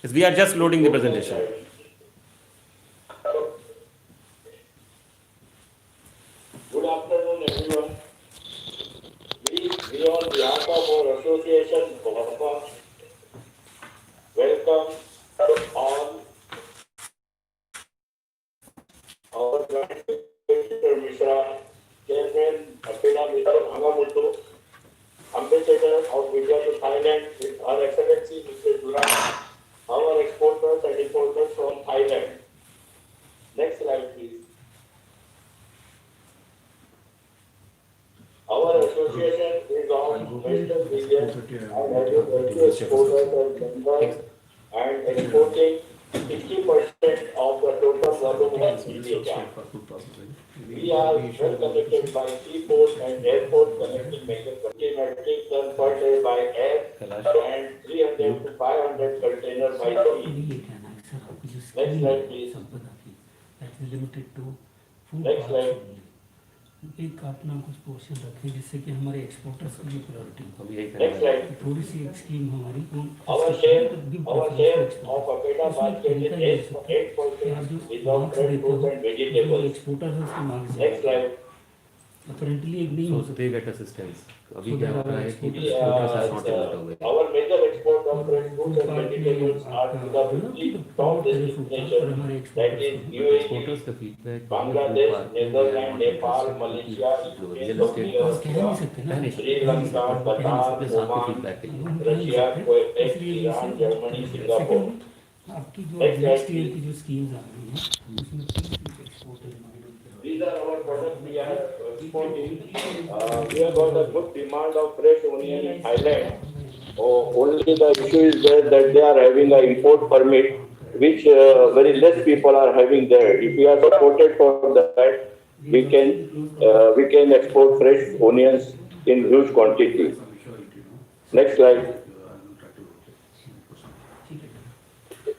Yes, we are just loading the presentation. Good afternoon, everyone. We on behalf of our association, welcome all our joint Mr. Mishra, Chairman EPIDA Mr. Bhangamuttu, Ambassador of India to Thailand with Her Excellency Mr. Duran, our exporters and importers from Thailand. Next slide, please. Our association is on Western region and having 20 exporters and members and exporting 60% of the total volume of India. We are well connected by seaport and airport connecting major 20 metric ton per day by air and 300 to 500 containers by sea. Next slide, please. Next slide. एक अपना कुछ portion रखें जिससे कि हमारे exporters की भी priority Next slide. थोड़ी सी एक स्कीम हमारी Our share of EPIDA basket is 8% without fresh fruits and vegetables. Exporter है उसकी मांग Next slide. अपरेंटली एक नहीं हो So they get assistance. अभी So क्या there हो रहा are है कि exporters exporters are not able to wait. Our major export of fresh fruits and vegetables are to the 50 top destinations, that is Exporters UAE, का feedback Bangladesh, Netherlands, Nepal, Malaysia, real estate Saudi कह नहीं Arabia, सकते ना Sri Lanka, Qatar, Oman, Russia, Kuwait, Iran, Germany, Singapore. आपकी जो Next slide, next year please. की जो schemes आ रही हैं उसमें exporter These are our products we are exporting. We have got a good demand of fresh onion in Thailand. Only the issue is that they are having an import permit, which very less people are having there. If we are supported for that, we can export fresh onions in huge quantity. Next slide.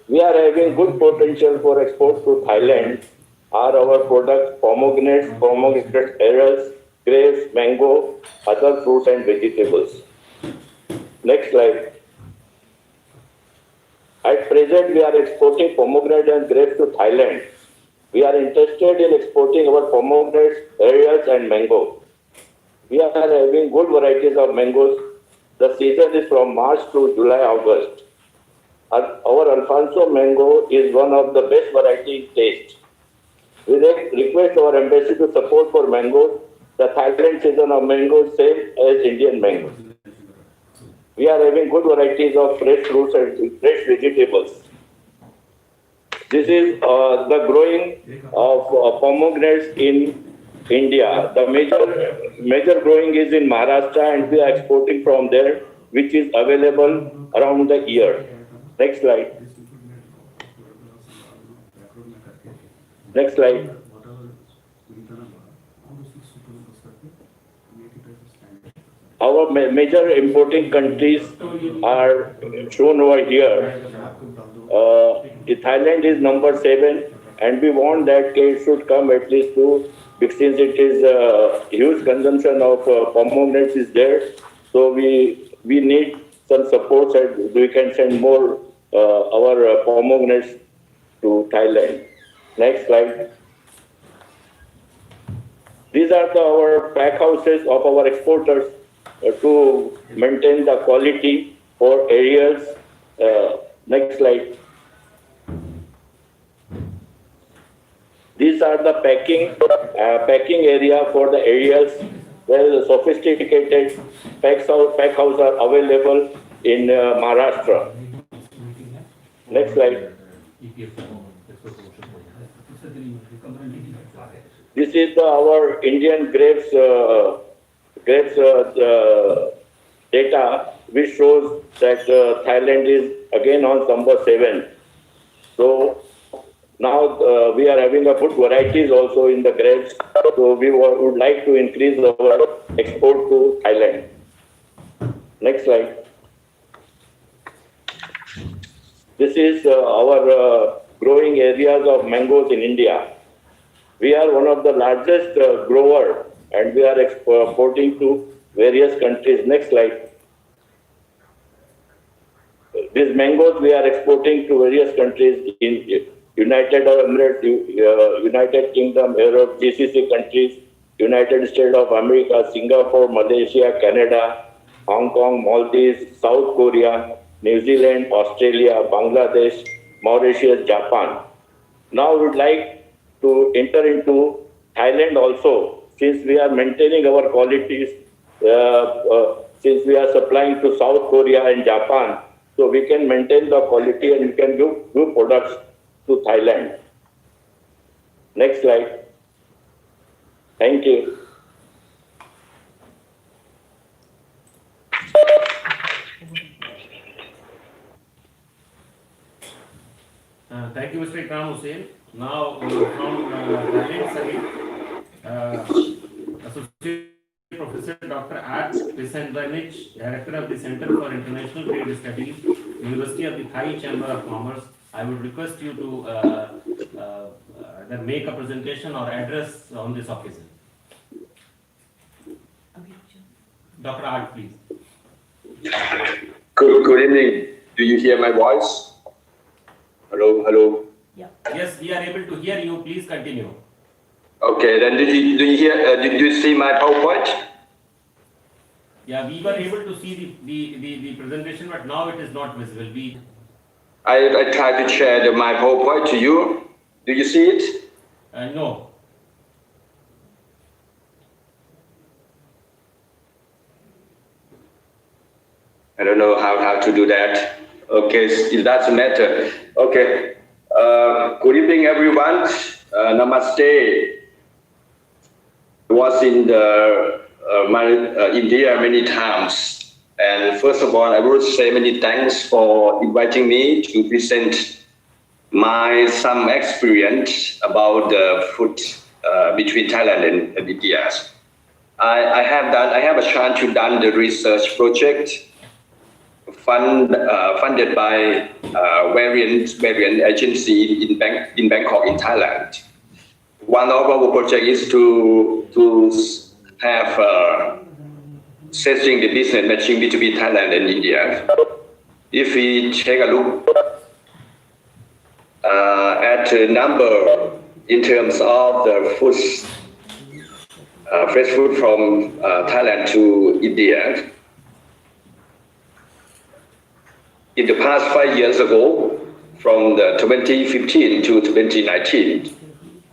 We are having good potential for export to Thailand. Are our products pomegranates, pomegranate arrows, grapes, mango, other fruits and vegetables. Next slide. At present, we are exporting pomegranate and grapes to Thailand. We are interested in exporting our pomegranates, arrows and mango. We are having good varieties of mangoes. The season is from March to July, August. Our Alfonso mango is one of the best variety taste. We request our embassy to support for mangoes. The Thailand season of mangoes same as Indian mangoes. We are having good varieties of fresh fruits and fresh vegetables. This is the growing of pomegranates in India. The major growing is in Maharashtra, and we are exporting from there, which is available around the year. Next slide. Next slide. Our major importing countries are shown over here. Thailand is number 7, and we want that it should come at least to, since it is huge consumption of pomegranates is there. So we need some support so we can send more our pomegranates to Thailand. Next slide. These are our pack houses of our exporters to maintain the quality for areas. Next slide. These are the packing area for the areas where the sophisticated pack house are available in Maharashtra. Next slide. This is our Indian grapes data, which shows that Thailand is again on number 7. So now we are having a good varieties also in the grapes. So we would like to increase our export to Thailand. Next slide. This is our growing areas of mangoes in India. We are one of the largest grower, and we are exporting to various countries. Next slide. These mangoes we are exporting to various countries in United Arab Emirates, United Kingdom, Europe, GCC countries, United States of America, Singapore, Malaysia, Canada, Hong Kong, Maldives, South Korea, New Zealand, Australia, Bangladesh, Mauritius, Japan. Now we would like to enter into Thailand also, since we are maintaining our qualities, since we are supplying to South Korea and Japan, so we can maintain the quality and we can give good products to Thailand. Next slide. Thank you. Thank you, Mr. Ikram Hussain. Now, from Thailand side, Associate Professor Dr. Art Pisenvanich, Director of the Center for International Trade Studies, University of the Thai Chamber of Commerce. I would request you to either make a presentation or address on this occasion. Dr. Art, please. Good evening. Do you hear my voice? Hello. Yes, we are able to hear you. Please continue. Okay, then do you hear? Did you see my PowerPoint? Yeah, we were able to see the presentation, but now it is not visible. I tried to share my PowerPoint to you. Do you see it? No. I don't know how to do that. Okay, it doesn't matter. Okay. Good evening, everyone. Namaste. I was in India many times. And first of all, I would say many thanks for inviting me to present some experience about the food between Thailand and India. I have a chance to done the research project funded by variant agency in Bangkok, in Thailand. One of our project is to have setting the business matching between Thailand and India. If we take a look at the number in terms of the food fresh food from Thailand to India. In the past 5 years ago, from the 2015 to 2019,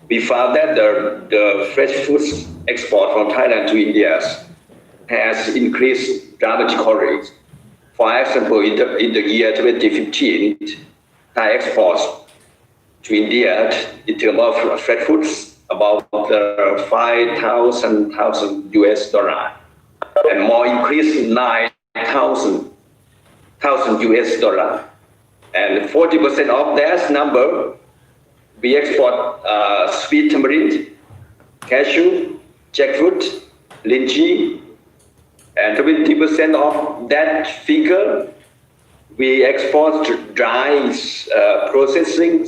we found that the fresh food export from Thailand to India has increased dramatically. For example, in the year 2015, Thai exports to India in terms of fresh foods about $5,000 US, and more increased $9,000 US, and 40% of that number we export sweet tamarind, cashew, jackfruit, lychee, and 20% of that figure we export dry processing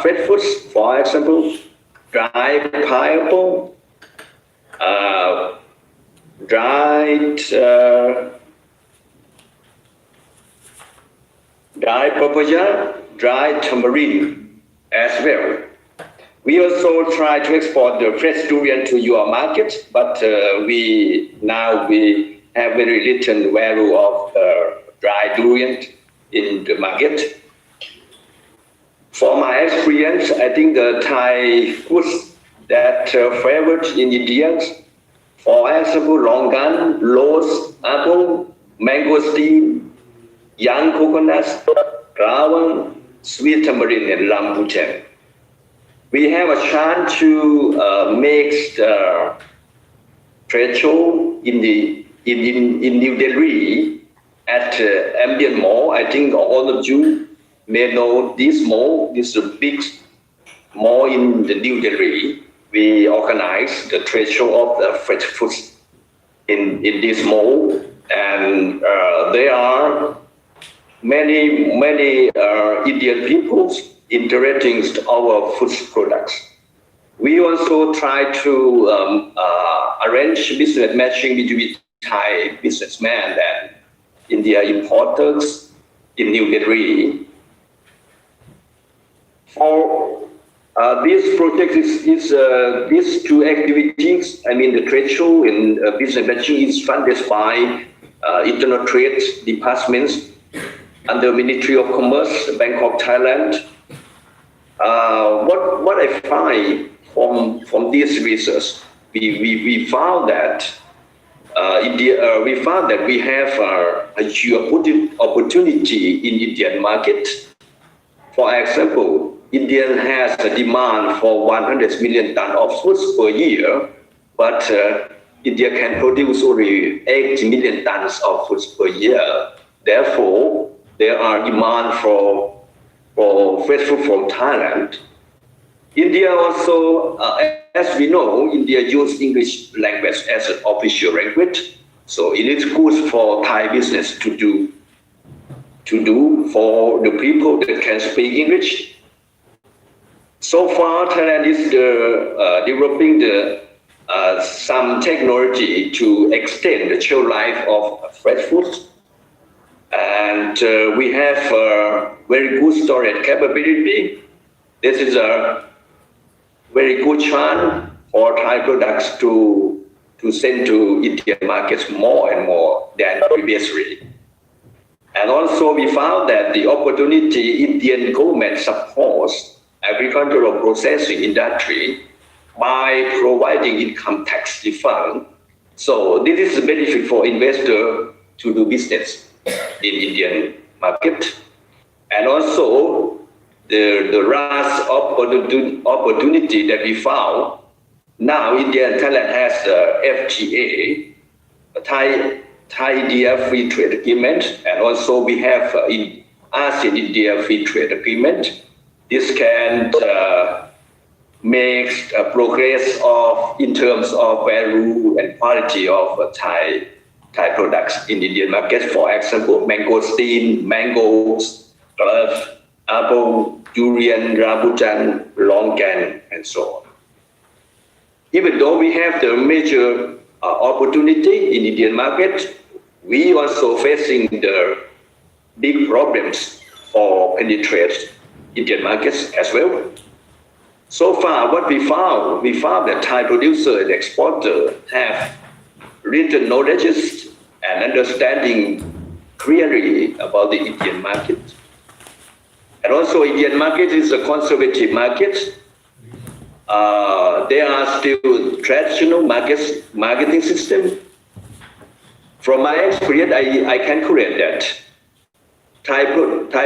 fresh foods, for example, dry pineapple, dried papaya, dried tamarind as well. We also try to export the fresh durian to your market, but we have very little value of dry durian in the market. For my experience, I think the Thai foods that favored in India, for example, longan, rose, apple, mangosteen, young coconuts, rawang, sweet tamarind, and rambutan. We have a chance to make the trade show in New Delhi at Ambient Mall. I think all of you may know this mall. This is a big mall in the New Delhi. We organize the trade show of the fresh foods in this mall, and there are many Indian people interested in our food products. We also try to arrange business matching between Thai businessmen and India importers in New Delhi. For this project these two activities, I mean the trade show and business matching, is funded by internal trade departments under Ministry of Commerce, Bank of Thailand. What I find from this research, we found that we have a huge opportunity in Indian market. For example, India has a demand for 100 million tons of foods per year, but India can produce only 8 million tons of foods per year. Therefore, there are demand for fresh food from Thailand. India also, as we know, India uses English language as an official language. So it is good for Thai business to do for the people that can speak English. So far, Thailand is developing some technology to extend the shelf life of fresh foods. And we have a very good storage capability. This is a very good chance for Thai products to send to Indian markets more and more than previously. And also we found that the opportunity Indian government supports agricultural processing industry by providing income tax refund. So this is a benefit for investor to do business in Indian market. And also the last opportunity that we found, now India and Thailand has FTA, Thai-India Free Trade Agreement, and also we have in ASEAN-India Free Trade Agreement. This can make progress in terms of value and quality of Thai products in Indian market. For example, mangosteen, mangoes, glove, apple, durian, rambutan, longan, and so on. Even though we have the major opportunity in Indian market, we also facing the big problems for penetrate Indian markets as well. So far, what we found that Thai producer and exporter have written knowledge and understanding clearly about the Indian market. And also, Indian market is a conservative market. There are still traditional marketing system. From my experience, I can correct that Thai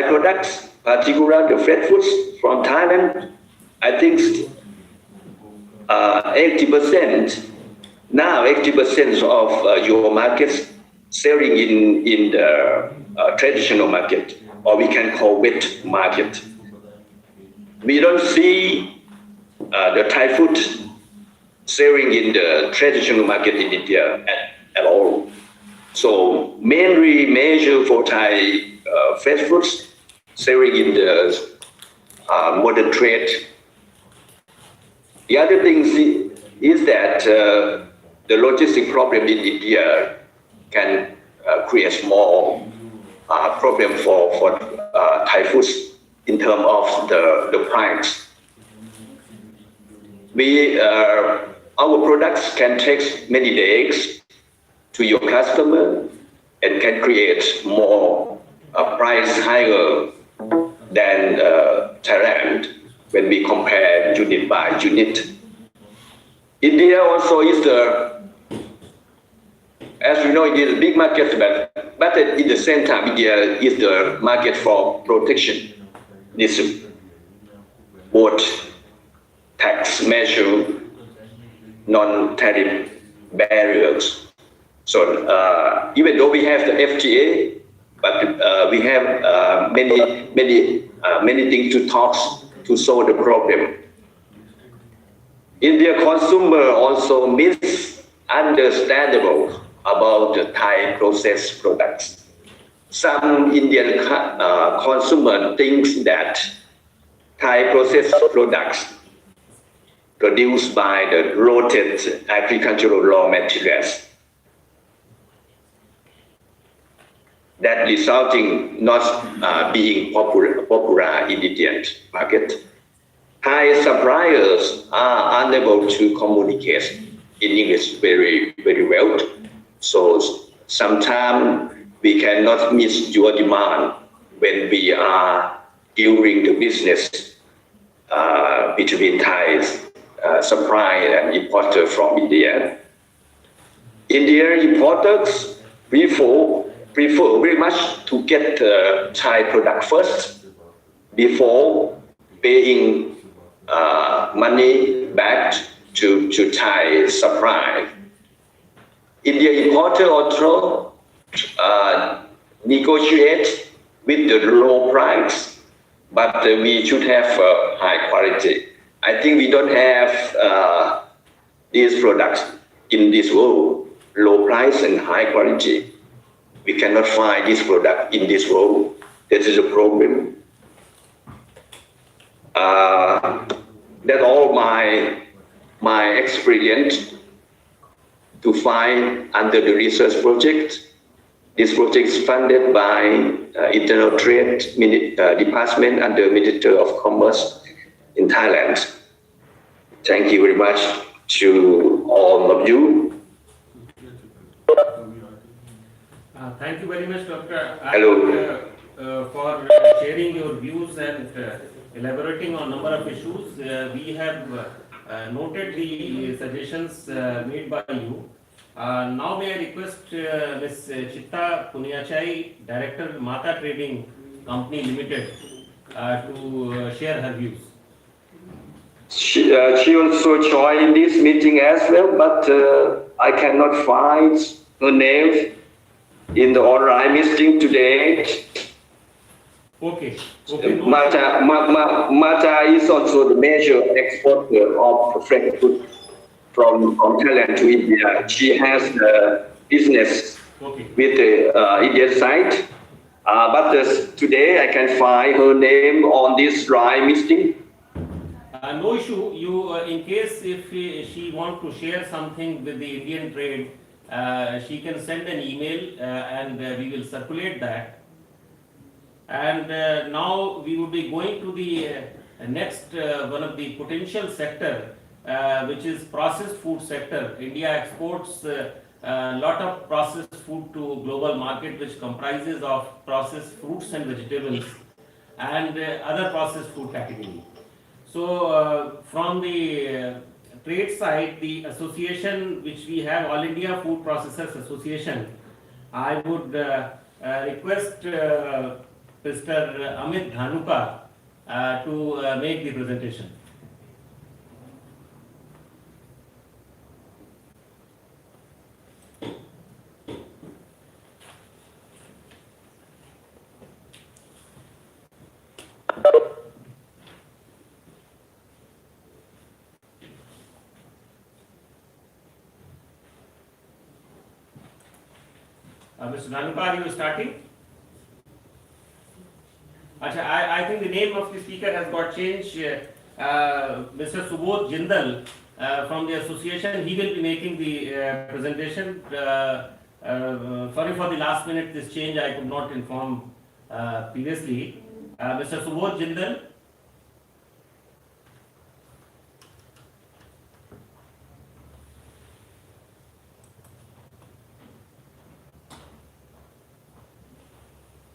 products, particularly the fresh foods from Thailand, I think 80%, now 80% of your markets selling in the traditional market, or we can call wet market. We don't see the Thai food selling in the traditional market in India at all. So mainly measure for Thai fresh foods selling in the modern trade. The other thing is that the logistic problem in India can create more problem for Thai foods in terms of the price. Our products can take many days to your customer and can create more price higher than Thailand when we compare unit by unit. India also is as we know, it is a big market, but at the same time, India is the market for protection. This both tax measure, non-tariff barriers. So even though we have the FTA, but we have many things to talk to solve the problem. India consumer also misunderstandable about the Thai processed products. Some Indian consumer thinks that Thai processed products produced by the rotten agricultural raw materials that resulting not being popular in Indian market. Thai suppliers are unable to communicate in English very well. So sometimes we cannot meet your demand when we are doing the business between Thai supplier and importer from India. Indian importers prefer very much to get Thai product first before paying money back to Thai supply. Indian importer also negotiate with the low price, but we should have high quality. I think we don't have these products in this world, low price and high quality. We cannot find this product in this world. That is a problem. That's all my experience to find under the research project. This project is funded by Internal Trade Department under Ministry of Commerce in Thailand. Thank you very much to all of you. Thank you very much, Dr. Hello. For sharing your views and elaborating on number of issues. We have noted the suggestions made by you. Now may I request Ms. Chitta Puniachai, Director, Mata Trading Company Limited, to share her views. She also joined this meeting as well, but I cannot find her name in the online meeting today. Okay. Mata is also the major exporter of fresh food from Thailand to India. She has a business with the Indian side. But today I can find her name on this live meeting. No issue. You, in case if she want to share something with the Indian trade, she can send an email and we will circulate that. And now we will be going to the Next, one of the potential sector, which is processed food sector. India exports a lot of processed food to global market, which comprises of processed fruits and vegetables and other processed food category. So from the trade side, the association which we have, All India Food Processors Association, I would request Mr. Amit Dhanuka to make the presentation. Mr. Dhanuka, are you starting? Achha, I think the name of the speaker has got changed. Mr. Subodh Jindal from the association, he will be making the presentation. Sorry for the last minute this change, I could not inform previously. Mr. Subodh Jindal.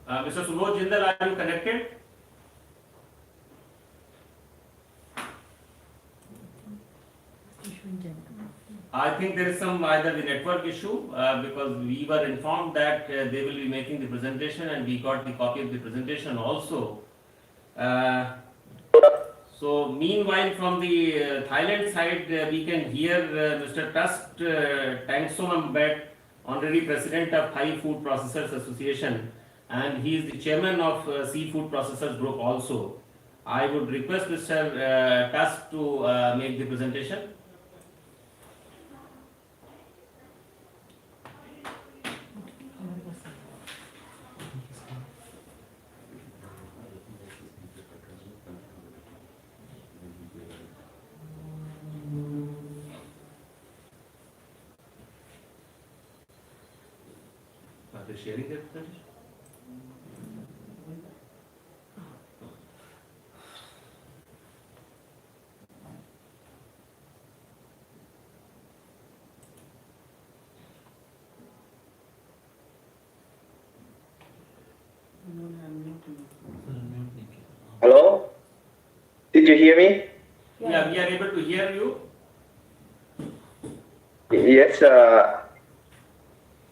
Mr. Subodh Jindal, are you connected? I think there is some either the network issue because we were informed that they will be making the presentation and we got the copy of the presentation also. So meanwhile from the Thailand side we can hear Mr. Tust Tangsombet, Honorary President of Thai Food Processors Association, and he is the chairman of Seafood Processors Group also. I would request Mr. Tusk to make the presentation. Are they sharing their presentation? Hello? Did you hear me? Yeah, we are able to hear you. Yes,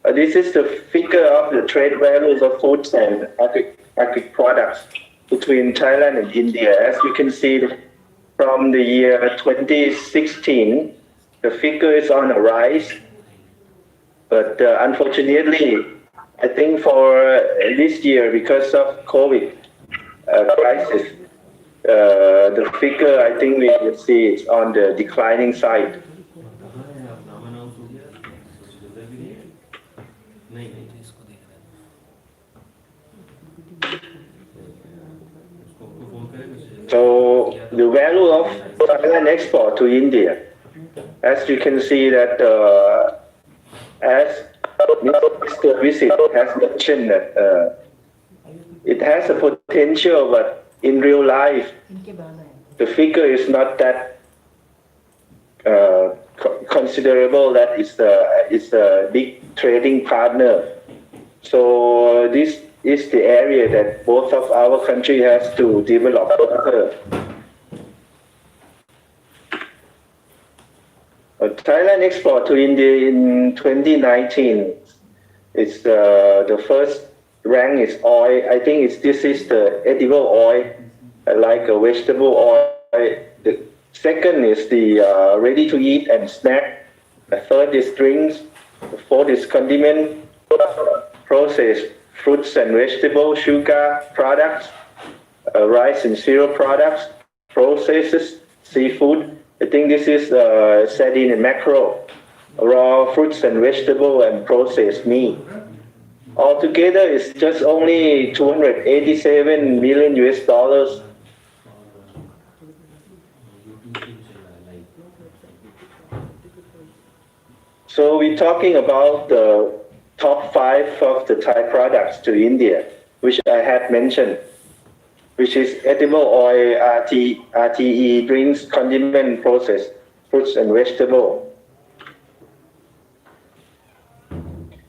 this is the figure of the trade values of foods and agri products between Thailand and India. As you can see, from the year 2016, the figure is on a rise. But unfortunately, I think for this year, because of COVID crisis, the figure I think we will see is on the declining side. So the value of Thailand export to India, as you can see that as Mr. Visit has mentioned that it has a potential, but in real life, the figure is not that considerable. That is a big trading partner. So this is the area that both of our country has to develop further. Thailand export to India in 2019 is the first rank is oil. I think this is the edible oil, like a vegetable oil. The second is the ready to eat and snack. The third is drinks. The fourth is condiment, processed fruits and vegetables, sugar products, rice and cereal products, processes, seafood. I think this is sardine and mackerel, raw fruits and vegetables, and processed meat. Altogether, it's just only 287 million US dollars. So we're talking about the top 5 of the Thai products to India, which I had mentioned. which is edible oil, RTE, drinks, condiment process, fruits and vegetable.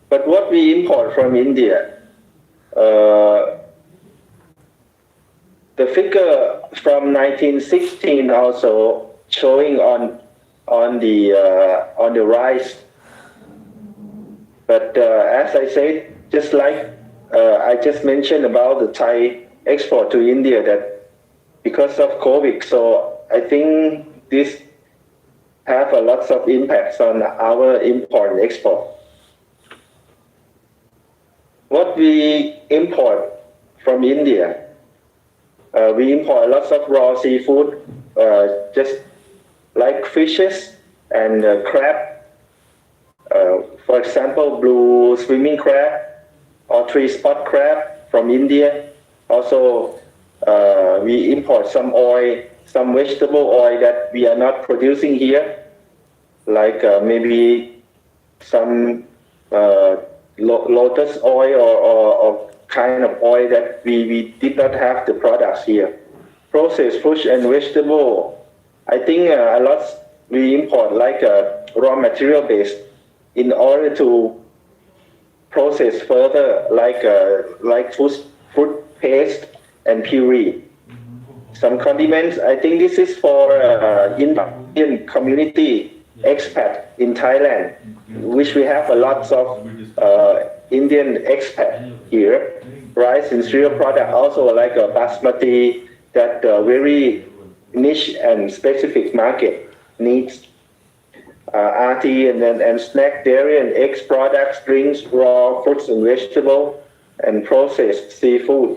But what we import from India, the figure from 1916 also showing on the rise. But as I said, just like I just mentioned about the Thai export to India, that because of COVID, so I think this have a lots of impacts on our import and export. What we import from India, we import lots of raw seafood, just like fishes and crab. For example, blue swimming crab or three-spot crab from India. Also, we import some oil, some vegetable oil that we are not producing here, like maybe some lotus oil or kind of oil that we did not have the products here. Processed fruit and vegetable, I think a lot we import like raw material based in order to process further, like fruit paste and puree. Some condiments, I think this is for Indian community expat in Thailand, which we have a lot of Indian expat here. Rice and cereal product also like a basmati that very niche and specific market needs. RT and snack, dairy and eggs products, drinks, raw fruits and vegetables, and processed seafood.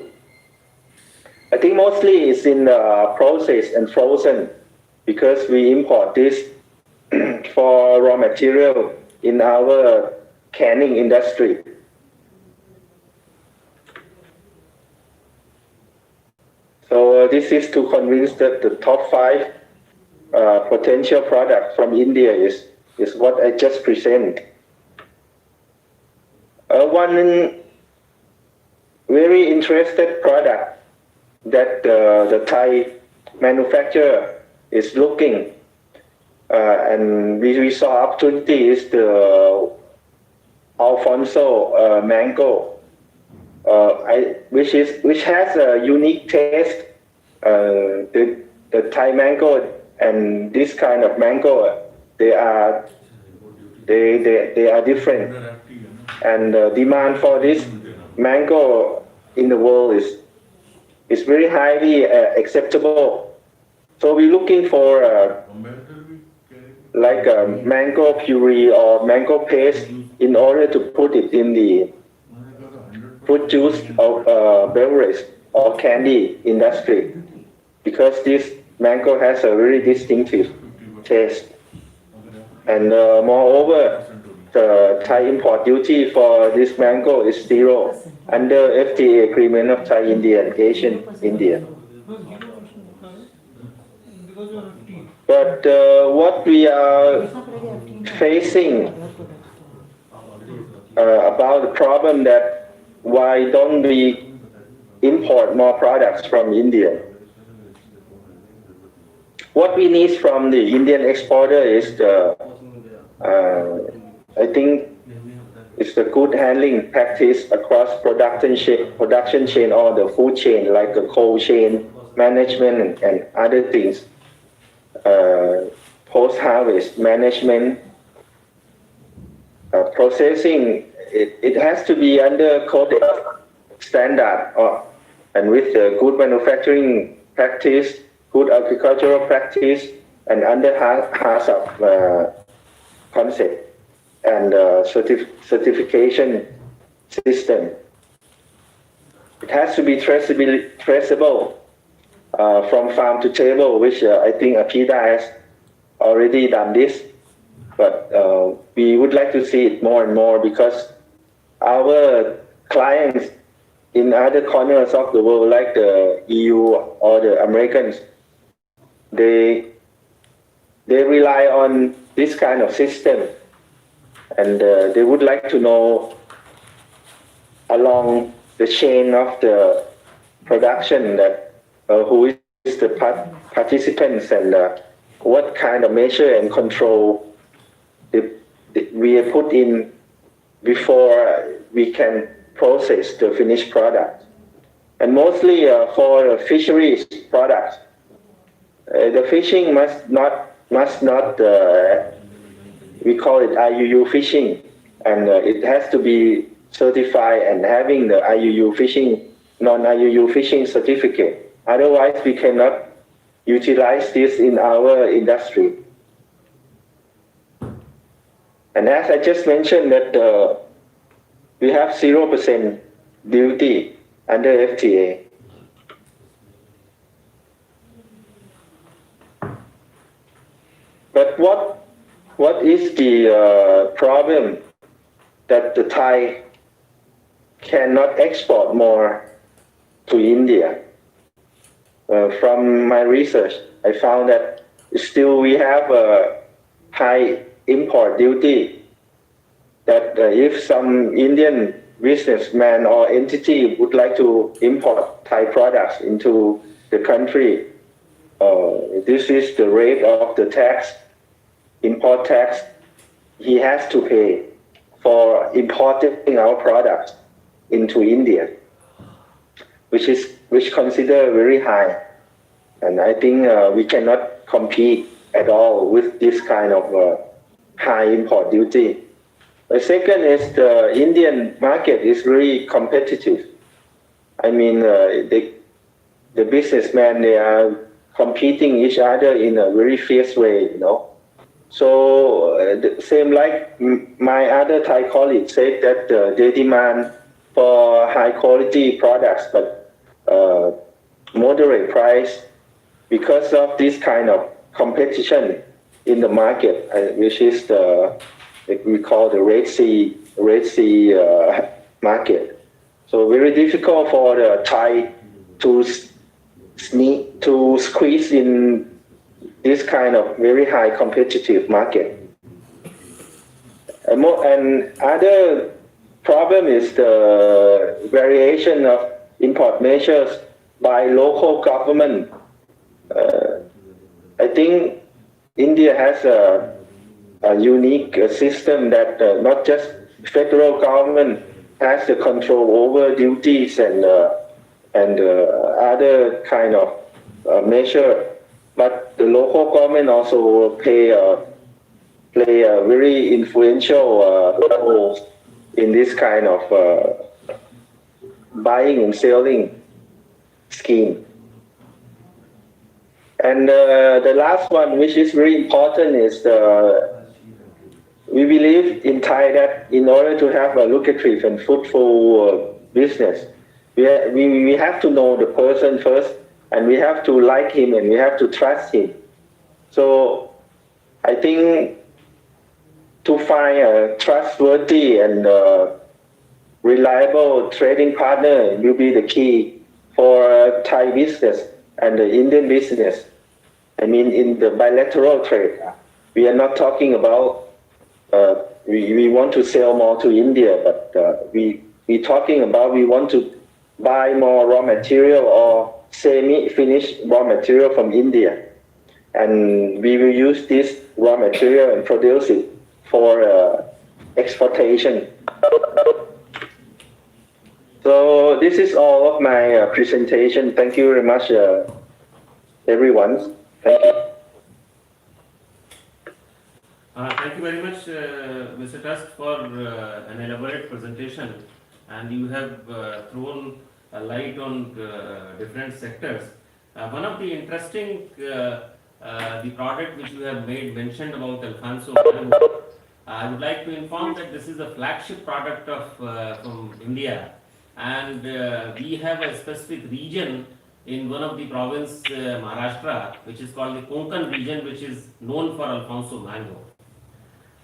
I think mostly it's in processed and frozen because we import this for raw material in our canning industry. So this is to convince that the top 5 potential product from India is what I just presented. One very interested product that the Thai manufacturer is looking and we saw opportunity is the Alfonso mango, which has a unique taste. The Thai mango and this kind of mango, they are different, and the demand for this mango in the world is very highly acceptable. So we're looking for like a mango puree or mango paste in order to put it in the fruit juice or beverage or candy industry, because this mango has a very distinctive taste. And moreover, the Thai import duty for this mango is 0 under FTA agreement of Thai India and Asian India. But what we are facing about the problem that why don't we import more products from India? What we need from the Indian exporter is I think it's the good handling practice across production chain or the food chain, like the cold chain management and other things. Post-harvest management, processing, it has to be under code standard and with good manufacturing practice, good agricultural practice, and under HACCP concept and certification system. It has to be traceable from farm to table, which I think APIDA has already done this, but we would like to see it more and more because our clients in other corners of the world, like the EU or the Americans, they rely on this kind of system, and they would like to know along the chain of the production that who is the participants and what kind of measure and control we have put in before we can process the finished product. And mostly for fisheries products, the fishing must not we call it IUU fishing, and it has to be certified and having the IUU fishing, non-IUU fishing certificate. Otherwise, we cannot utilize this in our industry. And as I just mentioned that we have 0% duty under FTA. But what is the problem that the Thai cannot export more to India? From my research, I found that still we have a high import duty, that if some Indian businessman or entity would like to import Thai products into the country, this is the rate of the tax, import tax he has to pay for importing our products into India, which consider very high. And I think we cannot compete at all with this kind of high import duty. The second is the Indian market is very competitive. I mean, the businessmen, they are competing each other in a very fierce way, you know. So same like my other Thai colleagues said that they demand for high quality products, but moderate price because of this kind of competition in the market, which is we call the Red Sea market. So very difficult for the Thai to squeeze in this kind of very high competitive market. And other problem is the variation of import measures by local government. I think India has a unique system that not just federal government has the control over duties and other kind of measure, but the local government also play a very influential role in this kind of buying and selling scheme. And the last one, which is very important, is we believe in Thai that in order to have a lucrative and fruitful business, we have to know the person first, and we have to like him, and we have to trust him. So I think to find a trustworthy and reliable trading partner will be the key for Thai business and the Indian business. I mean, in the bilateral trade, we are not talking about we want to sell more to India, but we talking about we want to buy more raw material or semi-finished raw material from India, and we will use this raw material and produce it for exportation. So this is all of my presentation. Thank you very much, everyone. Thank you. Thank you very much, Mr. Tusk, for an elaborate presentation, and you have thrown a light on different sectors. One of the interesting, the product which you have made mentioned about Alfonso mango, I would like to inform that this is a flagship product of from India, and we have a specific region in one of the province, Maharashtra, which is called the Konkan region, which is known for Alfonso mango.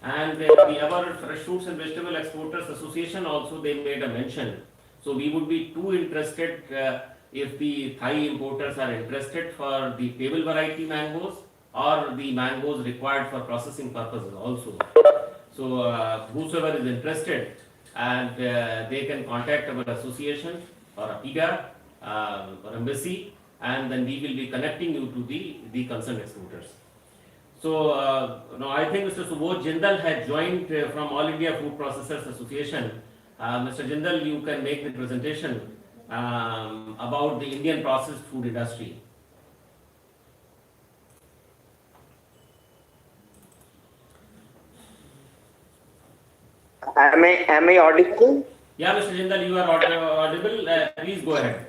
And our Fresh Fruits and Vegetable Exporters Association also, they made a mention. So we would be too interested if the Thai importers are interested for the table variety mangoes or the mangoes required for processing purposes also. So whosoever is interested, and they can contact our association or APIDA or embassy, and then we will be connecting you to the concerned exporters. So, now I think Mr. Subodh Jindal has joined from All India Food Processors Association. Mr. Jindal, you can make the presentation about the Indian processed food industry. Am I audible? Yeah, Mr. Jindal, you are audible. Please go ahead.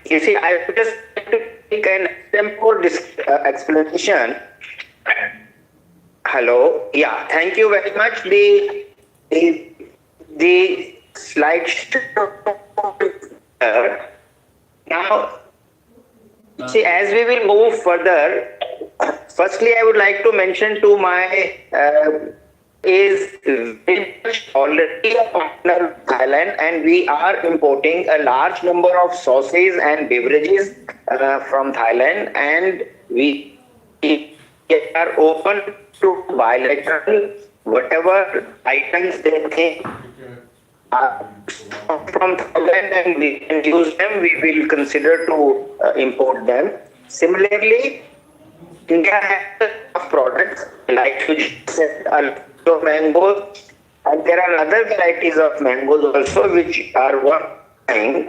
You see, I would just like to take an example explanation. Hello. Yeah. Thank you very much. The slide now. See, as we will move further, firstly, I would like to mention to my is very much already a partner of Thailand, and we are importing a large number of sauces and beverages from Thailand, and we are open to bilateral whatever items they think from Thailand and we can use them, we will consider to import them. Similarly, India has products like you said, mangoes, and there are other varieties of mangoes also which are working.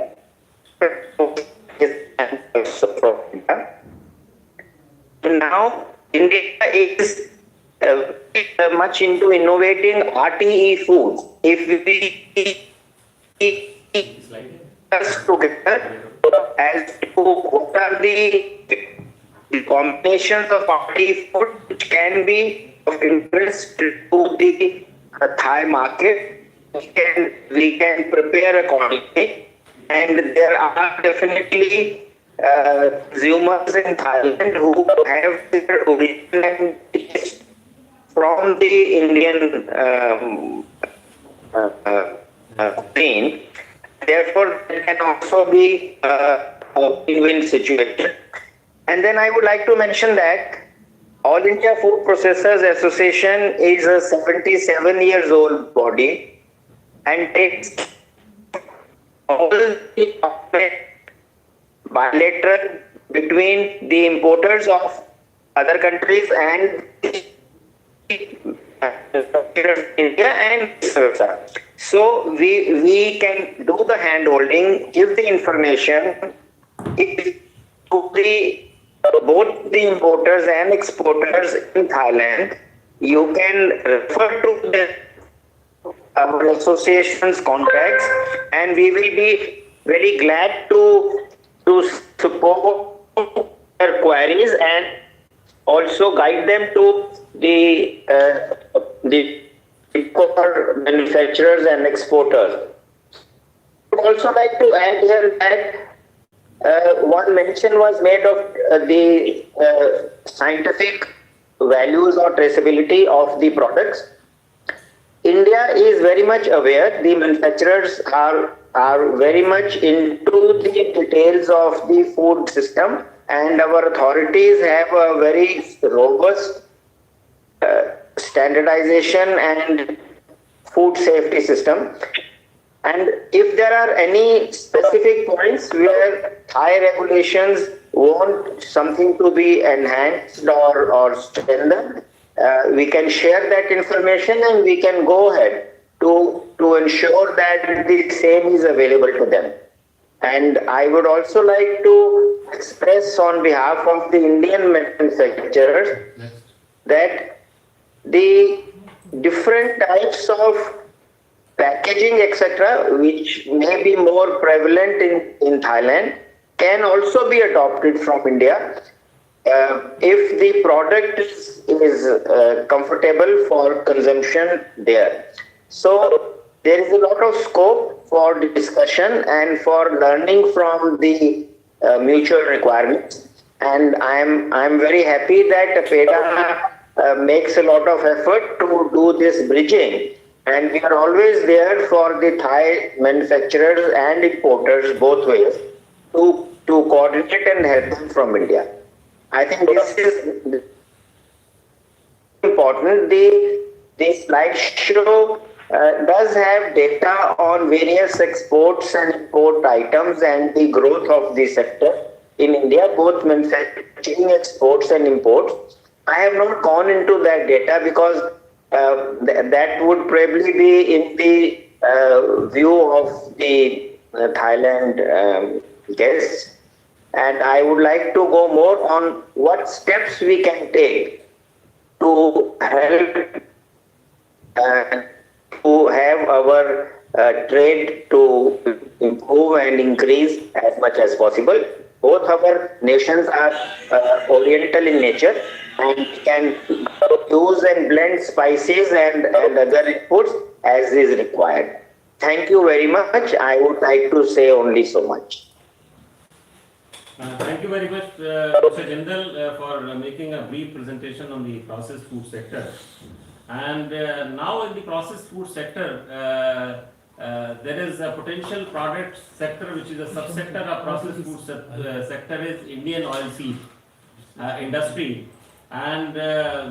Now, India is much into innovating RTE foods. If we together as to what are the combinations of RTE food which can be of interest to the Thai market, we can prepare accordingly, and there are definitely consumers in Thailand who have their origin and taste from the Indian cuisine. Therefore, there can also be a win-win situation. And then I would like to mention that All India Food Processors Association is a 77 years old body and takes all the bilateral between the importers of other countries and India and vice versa. So we can do the hand holding, give the information to both the importers and exporters in Thailand. You can refer to our association's contacts, and we will be very glad to support their queries and also guide them to the manufacturers and exporters. I would also like to add here that one mention was made of the scientific values or traceability of the products. India is very much aware, the manufacturers are very much into the details of the food system, and our authorities have a very robust standardization and food safety system. And if there are any specific points where Thai regulations want something to be enhanced or strengthened, we can share that information and we can go ahead to ensure that the same is available to them. And I would also like to express on behalf of the Indian manufacturers that the different types of packaging, etc., which may be more prevalent in Thailand, can also be adopted from India if the product is comfortable for consumption there. So there is a lot of scope for discussion and for learning from the mutual requirements. And I'm very happy that APEDA makes a lot of effort to do this bridging. And we are always there for the Thai manufacturers and importers both ways to coordinate and help them from India. I think this is important. The slideshow does have data on various exports and import items and the growth of the sector in India, both manufacturing exports and imports. I have not gone into that data because that would probably be in the view of the Thailand guests. And I would like to go more on what steps we can take to help to have our trade to improve and increase as much as possible. Both our nations are oriental in nature and can use and blend spices and other inputs as is required. Thank you very much. I would like to say only so much. Thank you very much, Mr. Jindal, for making a brief presentation on the processed food sector. And now in the processed food sector, there is a potential product sector which is a subsector of processed food sector is Indian oilseed industry. And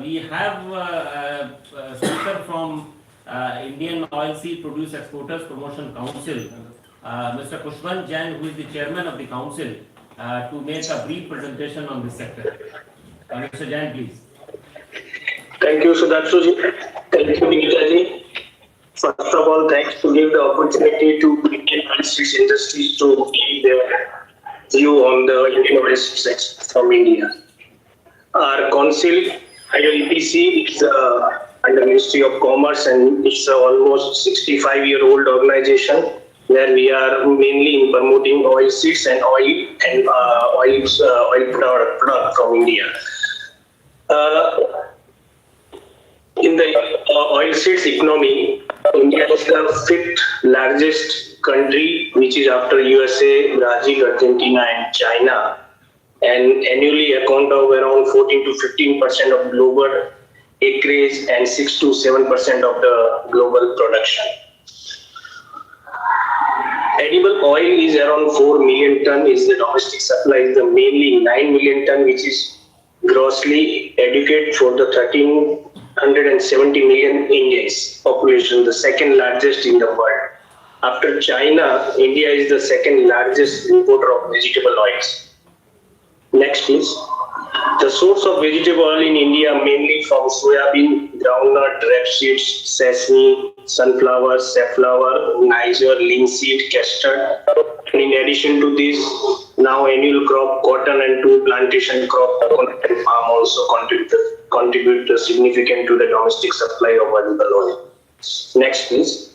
we have a speaker from Indian Oilseed Produce Exporters Promotion Council, Mr. Pushpan Jain, who is the chairman of the council, to make a brief presentation on this sector. Mr. Jain, please. Thank you, Sudhanshuji. Thank you, Nikitaji. First of all, thanks to give the opportunity to Indian oilseeds industries to give their view on the Indian oilseeds from India. Our council, IOEPC, is under Ministry of Commerce, and it's almost 65-year-old organization where we are mainly in promoting oilseeds and oil and oil product from India. In the oilseeds economy, India is the fifth largest country, which is after USA, Brazil, Argentina, and China, and annually account of around 14 to 15% of global acreage and 6 to 7% of the global production. Edible oil is around 4 million ton, is the domestic supply, is the mainly 9 million ton, which is grossly adequate for the 1,370 million Indians population, the second largest in the world. After China, India is the second largest importer of vegetable oils. Next, please. The source of vegetable oil in India mainly from soybean, groundnut, rapeseed, sesame, sunflower, safflower, Niger, linseed, custard. And in addition to this, now annual crop cotton and two plantation crop coconut and palm also contribute significant to the domestic supply of edible oil. Next, please.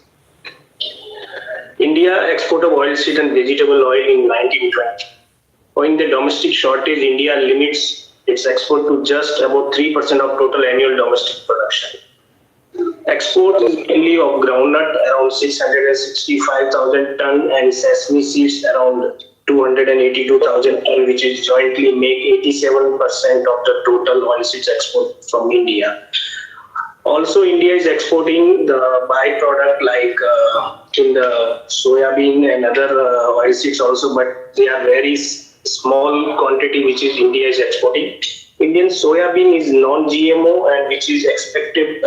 India exported oilseed and vegetable oil in 1920. Owing the domestic shortage, India limits its export to just about 3% of total annual domestic production. Export is mainly of groundnut around 665,000 ton and sesame seeds around 282,000 ton, which is jointly make 87% of the total oilseeds export from India. Also, India is exporting the byproduct like in the soybean and other oilseeds also, but they are very small quantity which is India is exporting. Indian soybean is non-GMO and which is expected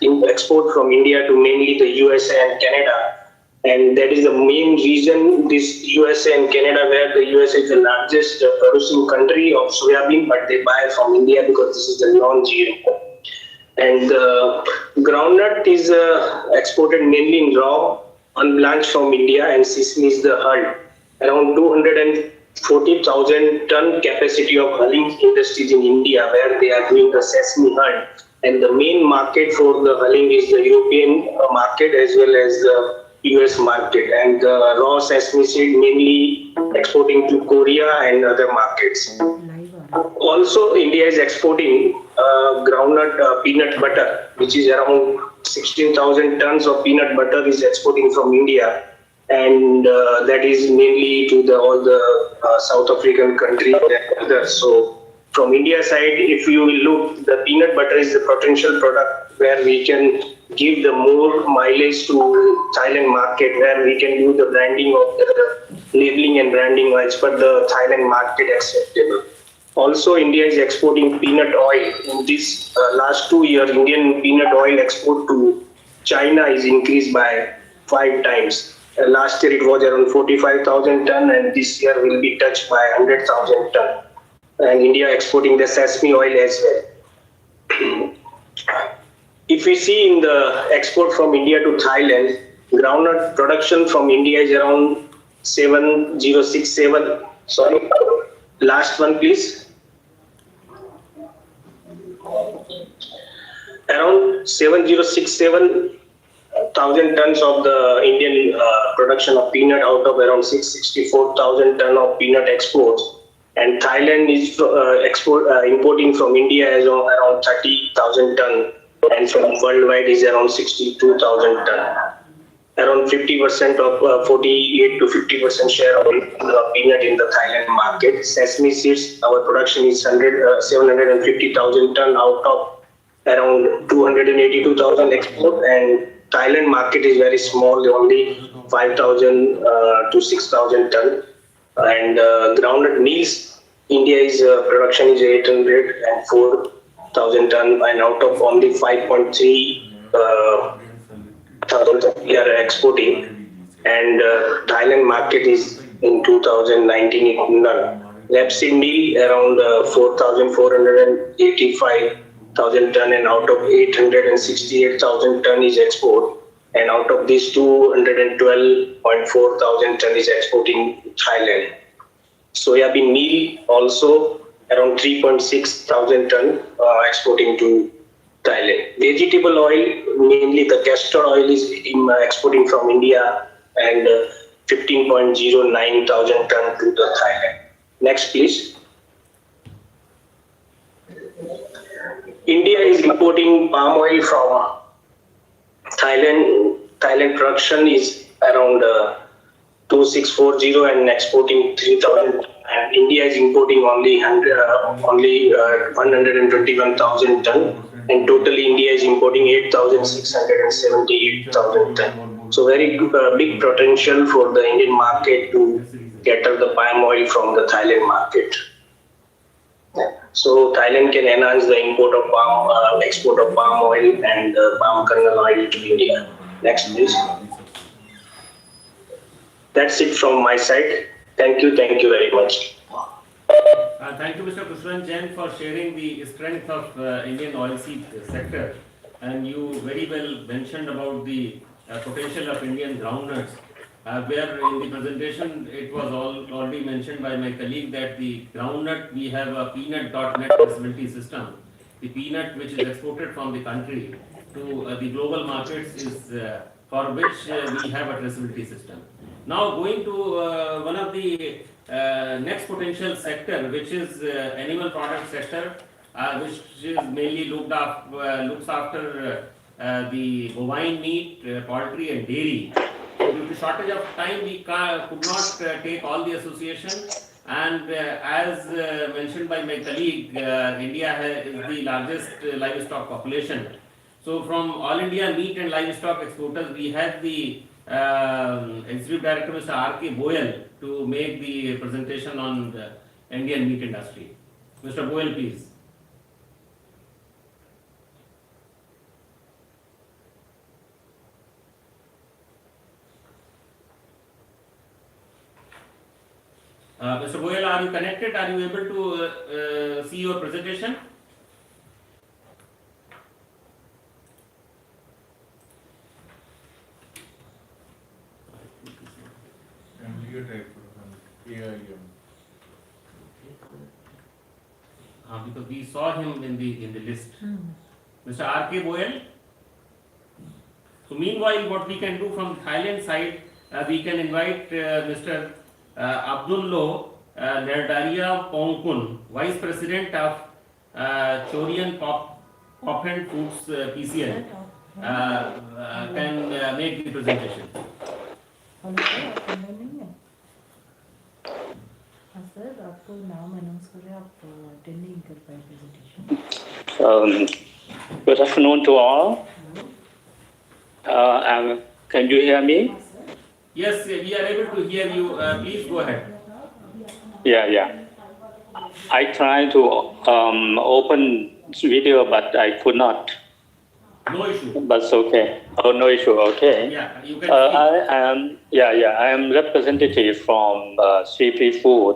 in export from India to mainly the USA and Canada. And that is the main reason this USA and Canada, where the USA is the largest producing country of soybean, but they buy from India because this is the non-GMO. And groundnut is exported mainly in raw, unblanched from India, and sesame is the hull. Around 240,000 ton capacity of hulling industries in India, where they are doing the sesame hull. And the main market for the hulling is the European market as well as the US market. And the raw sesame seed mainly exporting to Korea and other markets. Also, India is exporting groundnut peanut butter, which is around 16,000 tons of peanut butter is exporting from India. And that is mainly to all the South African countries and others. So from India side, if you will look, the peanut butter is the potential product where we can give the more mileage to Thailand market, where we can do the branding of the labeling and branding as per the Thailand market acceptable. Also, India is exporting peanut oil. In this last 2 years, Indian peanut oil export to China is increased by 5 times. Last year it was around 45,000 ton, and this year will be touched by 100,000 ton. And India exporting the sesame oil as well. If we see in the export from India to Thailand, groundnut production from India is around 7067. Sorry, last one please. Around 7067,000 tons of the Indian production of peanut out of around 664,000 ton of peanut exports, and Thailand is importing from India as around 30,000 ton, and from worldwide is around 62,000 ton. Around 50% of 48 to 50% share of peanut in the Thailand market. Sesame seeds, our production is 750,000 ton out of around 282,000 export, and Thailand market is very small, only 5,000 to 6,000 ton. And groundnut meals, India is production is 804,000 ton, and out of only 5.3 thousand we are exporting, and Thailand market is in 2019 none. Rapeseed meal around 4,485,000 ton, and out of 868,000 ton is export, and out of this 212.4 thousand ton is exporting Thailand. Soyabean meal also around 3.6 thousand ton exporting to Thailand. Vegetable oil, mainly the castor oil, is exporting from India, and 15.09 thousand ton to the Thailand. Next, please. India is importing palm oil from Thailand. Thailand production is around 2640 and exporting 3000. And India is importing only 121,000 ton. And totally India is importing 8,678,000 ton. So very big potential for the Indian market to cater the palm oil from the Thailand market. So Thailand can enhance the import of export of palm oil and palm kernel oil to India. Next, please. That's it from my side. Thank you very much. Thank you, Mr. Kushwan Jain, for sharing the strength of Indian oilseed sector. And you very well mentioned about the potential of Indian groundnuts. Where in the presentation it was already mentioned by my colleague that the groundnut, we have a peanut.net traceability system. The peanut which is exported from the country to the global markets is for which we have a traceability system. Now going to one of the next potential sector, which is animal product sector, which is mainly looks after the bovine meat, poultry and dairy. Due to shortage of time, we could not take all the association, and as mentioned by my colleague, India is the largest livestock population. So from All India Meat and Livestock Exporters, we had the Executive Director Mr. R.K. Boyle to make the presentation on the Indian meat industry. Mr. Boyle, please. Mr. Boyle, are you connected? Are you able to see your presentation? Because we saw him in the list. Mr. R.K. Boyle. So meanwhile, what we can do from Thailand side, we can invite Mr. Abdullo Nerdaria Pongkun, Vice President of Chorian Cophend Foods PCL, can make the presentation. Sir आपको नाम announce करें, आप attend नहीं कर पाए presentation. Good afternoon to all. Can you hear me? Yes, we are able to hear you. Please go ahead. Yeah. I tried to open video, but I could not. No issue. But it's okay. Oh, no issue. Okay. Yeah, you can I am representative from CP Food.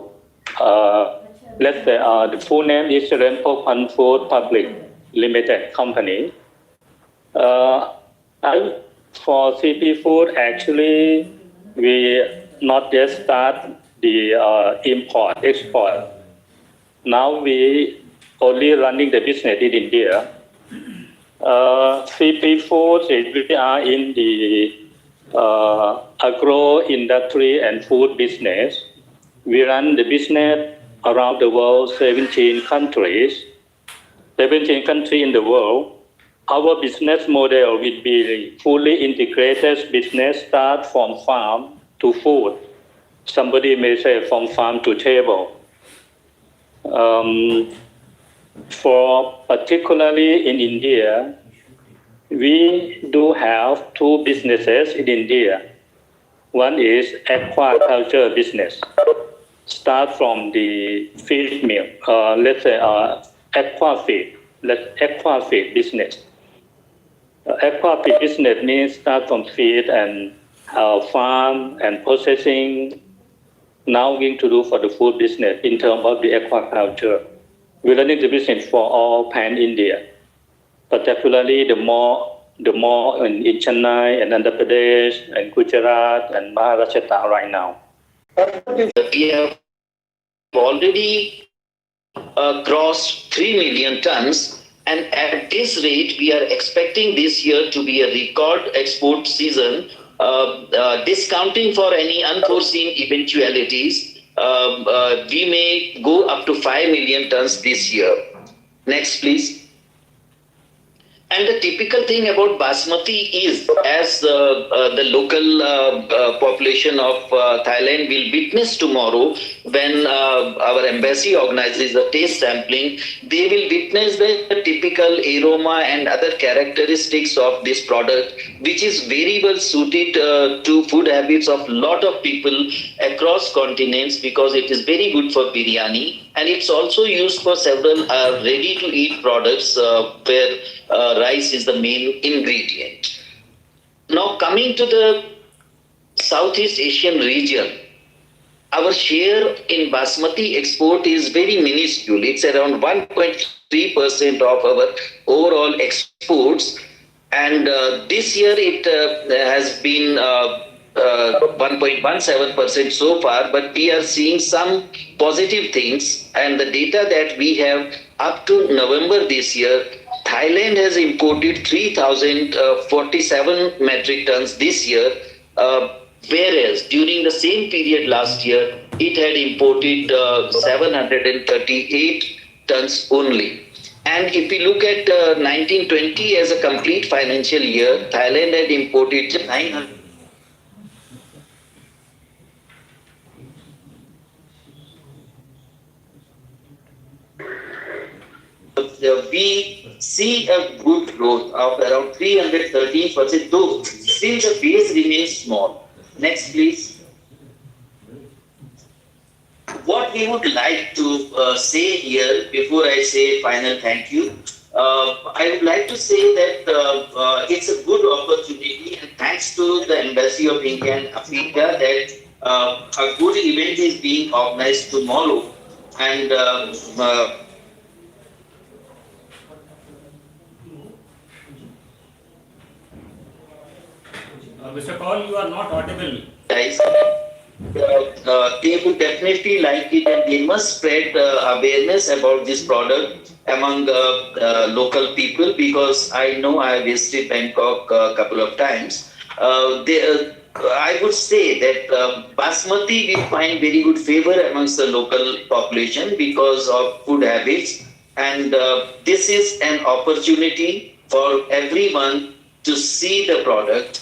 Let's say the full name is Rempo Pan Food Public Limited Company. For CP Food, actually, we not just start the import, export. Now we only running the business in India. CP Foods, we are in the agro industry and food business. We run the business around the world, 17 countries in the world. Our business model will be fully integrated business, start from farm to food. Somebody may say from farm to table. For particularly in India, we do have two businesses in India. One is aquaculture business. Start from the feed mill, let's say aquafeed business. Aquafeed business means start from feed and farm and processing. Now going to do for the food business in terms of the aquaculture. We're running the business for all pan-India, particularly the more in Chennai and Andhra Pradesh and Gujarat and Maharashtra right now. We have already crossed 3 million tons, and at this rate, we are expecting this year to be a record export season. Discounting for any unforeseen eventualities, we may go up to 5 million tons this year. Next, please. And the typical thing about basmati is, as the local population of Thailand will witness tomorrow when our embassy organizes a taste sampling, they will witness the typical aroma and other characteristics of this product, which is very well suited to food habits of lot of people across continents, because it is very good for biryani, and it's also used for several ready-to-eat products where rice is the main ingredient. Now coming to the Southeast Asian region, our share in basmati export is very minuscule. It's around 1.3% of our overall exports, and this year it has been 1.17% so far, but we are seeing some positive things, and the data that we have up to November this year, Thailand has imported 3,047 metric tons this year, whereas during the same period last year, it had imported 738 tons only. And if we look at 1920 as a complete financial year, Thailand had imported 900. We see a good growth of around 313%, though still the base remains small. Next, please. What we would like to say here before I say final thank you, I would like to say that it's a good opportunity, and thanks to the Embassy of India and Africa that a good event is being organized tomorrow, and Mr. Paul, you are not audible. Guys, they would definitely like it, and they must spread awareness about this product among local people, because I know I visited Bangkok a couple of times. I would say that basmati will find very good favor amongst the local population because of food habits, and this is an opportunity for everyone to see the product.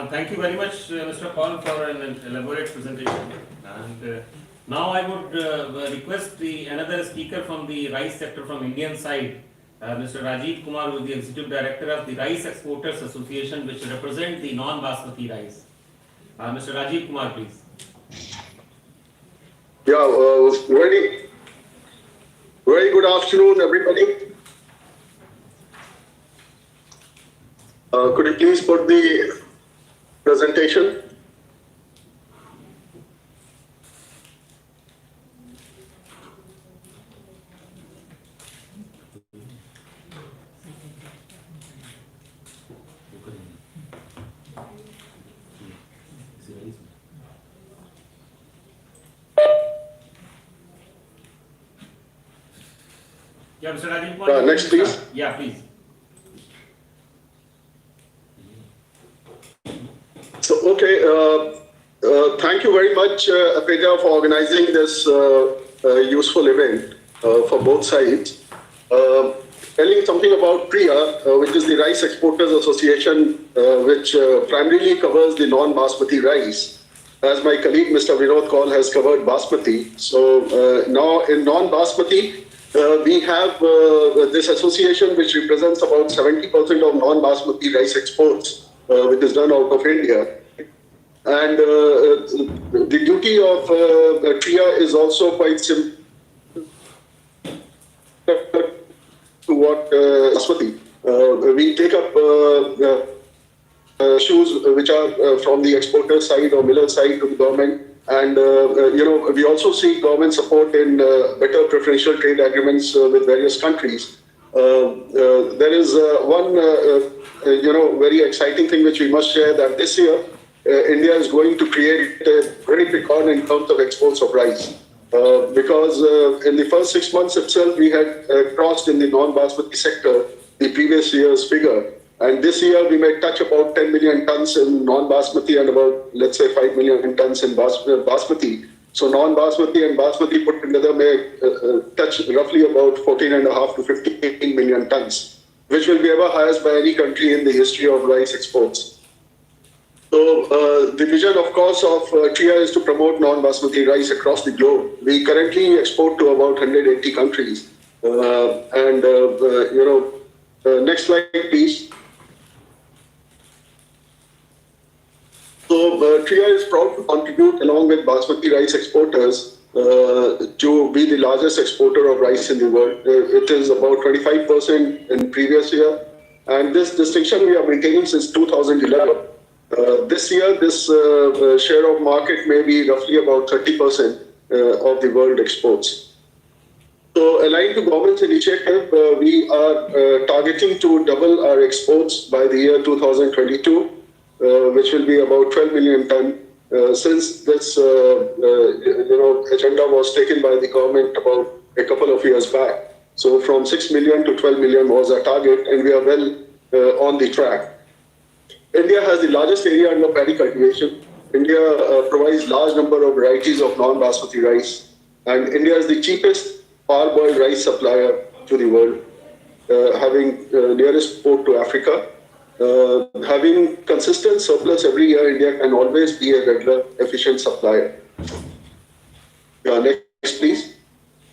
Thank you very much, Mr. Paul, for an elaborate presentation. And now I would request another speaker from the rice sector from Indian side, Mr. Rajiv Kumar, who is the Executive Director of the Rice Exporters Association, which represent the non-basmati rice. Mr. Rajiv Kumar, please. Yeah, very good afternoon, everybody. Could you please put the presentation? Yeah, Mr. Rajiv Kumar. Next, please. Yeah, please. So, okay, thank you very much, Apeja, for organizing this useful event for both sides. Telling something about PRIA, which is the Rice Exporters Association, which primarily covers the non-basmati rice. As my colleague, Mr. Vinod Kaul, has covered basmati. So now in non-basmati, we have this association which represents about 70% of non-basmati rice exports, which is done out of India. And the duty of TRIA is also quite similar to what basmati. We take up issues which are from the exporter side or miller side to the government. And, we also seek government support in better preferential trade agreements with various countries. There is one, very exciting thing which we must share, that this year, India is going to create a great record in terms of exports of rice. Because in the first 6 months itself, we had crossed in the non-basmati sector the previous year's figure. And this year, we may touch about 10 million tons in non-basmati and about, let's say, 5 million tons in basmati. So non-basmati and basmati put together may touch roughly about 14.5 to 15 million tons, which will be ever highest by any country in the history of rice exports. So the vision, of course, of TRIA is to promote non-basmati rice across the globe. We currently export to about 180 countries. Next slide, please. So TRIA is proud to contribute, along with basmati rice exporters, to be the largest exporter of rice in the world. It is about 25% in previous year. And this distinction we are maintaining since 2011. This year, this share of market may be roughly about 30% of the world exports. So, aligned to government's initiative, we are targeting to double our exports by the year 2022, which will be about 12 million ton. Since this, agenda was taken by the government about a couple of years back. So, from 6 million to 12 million was our target, and we are well on the track. India has the largest area under paddy cultivation. India provides large number of varieties of non-basmati rice, and India is the cheapest parboiled rice supplier to the world, having nearest port to Africa. Having consistent surplus every year, India can always be a regular, efficient supplier. Next, please.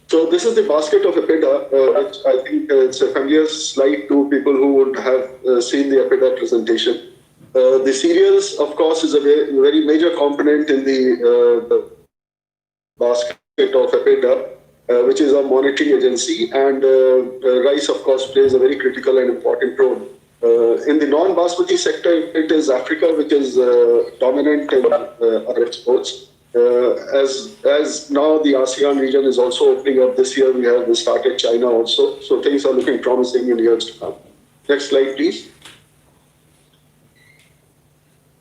So this is the basket of APEDA, which I think it's a familiar slide to people who would have seen the APEDA presentation. The cereals, of course, is a very major component in the basket of APEDA, which is our monitoring agency, and rice, of course, plays a very critical and important role. In the non-basmati sector, it is Africa which is dominant in our exports. As now the ASEAN region is also opening up this year, we have started China also, so things are looking promising in years to come. Next slide, please.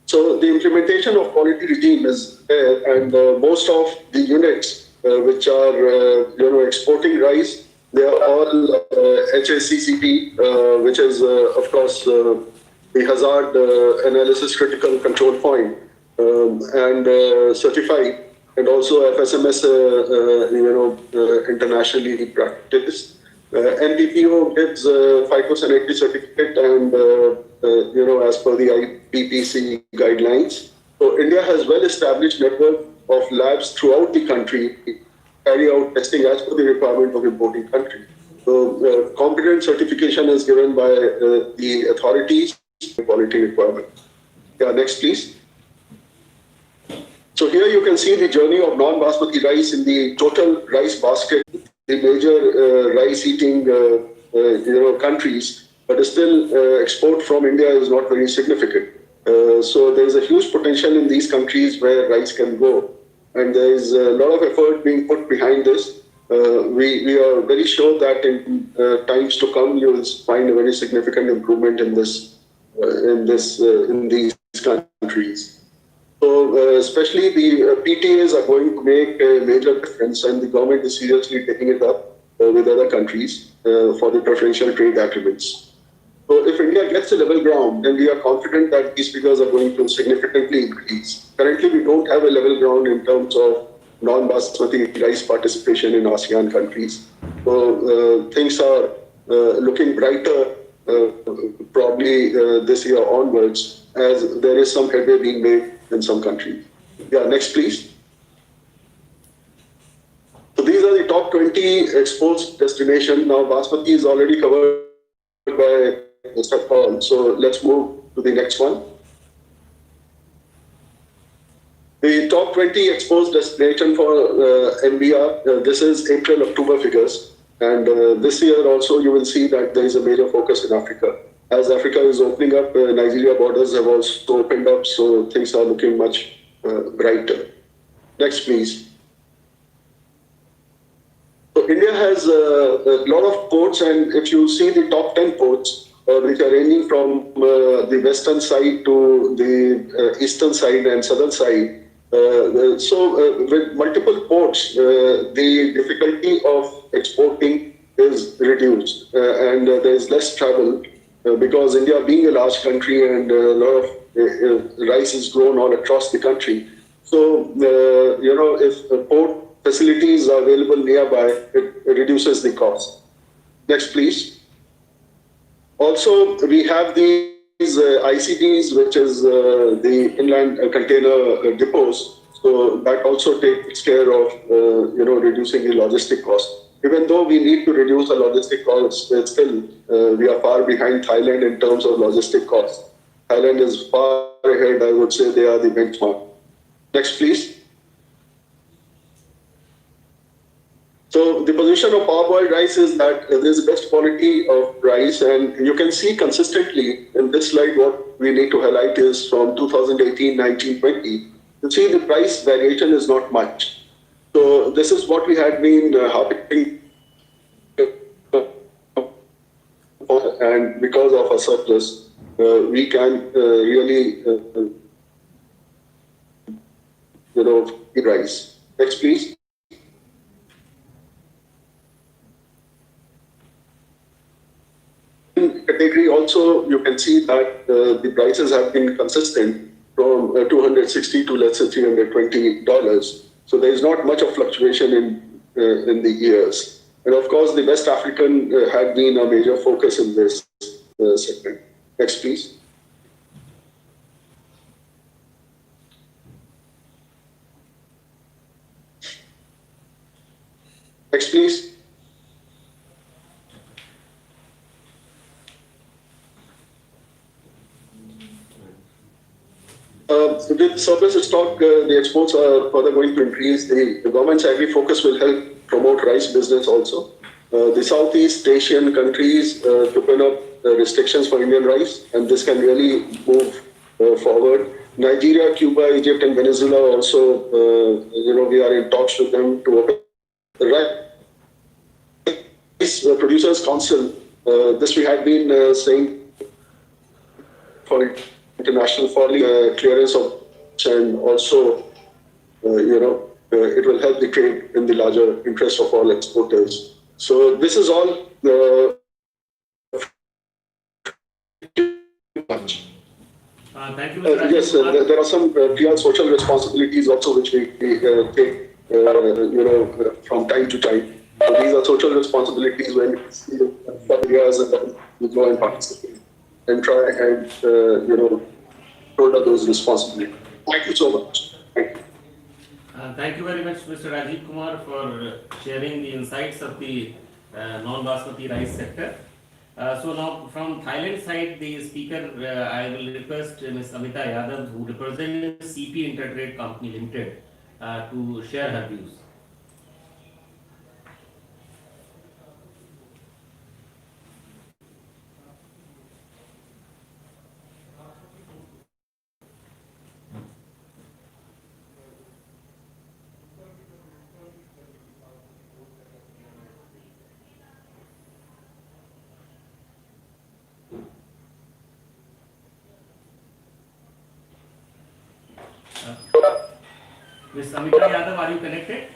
So the implementation of quality regime is there, and most of the units which are exporting rice, they are all HACCP, which is of course the hazard analysis critical control point, and certified, and also FSMS internationally practiced. NPPO gives phytosanitary certificate and as per the IPPC guidelines. So India has well-established network of labs throughout the country to carry out testing as per the requirement of importing country. So competent certification is given by the authorities quality requirement. Next please. So here you can see the journey of non-basmati rice in the total rice basket, the major rice-eating countries, but still export from India is not very significant. So there is a huge potential in these countries where rice can go, and there is a lot of effort being put behind this. We are very sure that in times to come you will find a very significant improvement in this in these countries. So especially the PTAs are going to make a major difference, and the government is seriously taking it up with other countries for the preferential trade agreements. So if India gets a level ground, then we are confident that these figures are going to significantly increase. Currently, we don't have a level ground in terms of non-basmati rice participation in ASEAN countries. So things are looking brighter probably this year onwards, as there is some headway being made in some countries. Yeah, next please. So these are the top 20 exports destination. Now basmati is already covered by Mr. Paul. So let's move to the next one. The top 20 exports destination for NBR, this is April-October figures. And this year also you will see that there is a major focus in Africa. As Africa is opening up, Nigeria borders have also opened up, so things are looking much brighter. Next, please. So India has a lot of ports, and if you see the top 10 ports, which are ranging from the western side to the eastern side and southern side. With multiple ports, the difficulty of exporting is reduced, and there is less travel. Because India being a large country and a lot of rice is grown all across the country. So, if port facilities are available nearby, it reduces the cost. Next, please. Also, we have these ICDs, which is the inland container depots. So that also takes care of, reducing the logistic cost. Even though we need to reduce the logistic costs, still we are far behind Thailand in terms of logistic costs. Thailand is far ahead. I would say they are the benchmark. Next, please. So the position of parboiled rice is that there is the best quality of rice, and you can see consistently in this slide what we need to highlight is from 2018, 19, 20. You see the price variation is not much. So this is what we had been harping for, and because of a surplus, we can really, eat rice. Next, please. In category also, you can see that the prices have been consistent from $260 to let's say $320. So there is not much of fluctuation in the years. And of course, the West African had been a major focus in this segment. Next, please. Next, please. With surplus stock, the exports are further going to increase. The government's agri focus will help promote rice business also. The Southeast Asian countries open up restrictions for Indian rice, and this can really move forward. Nigeria, Cuba, Egypt, and Venezuela also, we are in talks with them to open the Rice Producers Council. This we have been saying for international for clearance of, and also, it will help the trade in the larger interest of all exporters. So this is all thank you, Mr. yes, there are some clear social responsibilities also which we take, from time to time. So these are social responsibilities when we see the areas and we go and participate and try and, shoulder those responsibilities. Thank you so much. Thank you. Thank you very much, Mr. Rajiv Kumar, for sharing the insights of the non-basmati rice sector. So now from Thailand side, the speaker, I will request Ms. Amita Yadav, who represents CP Intertrade Company Limited, to share her views. Ms. Amita Yadav, are you connected?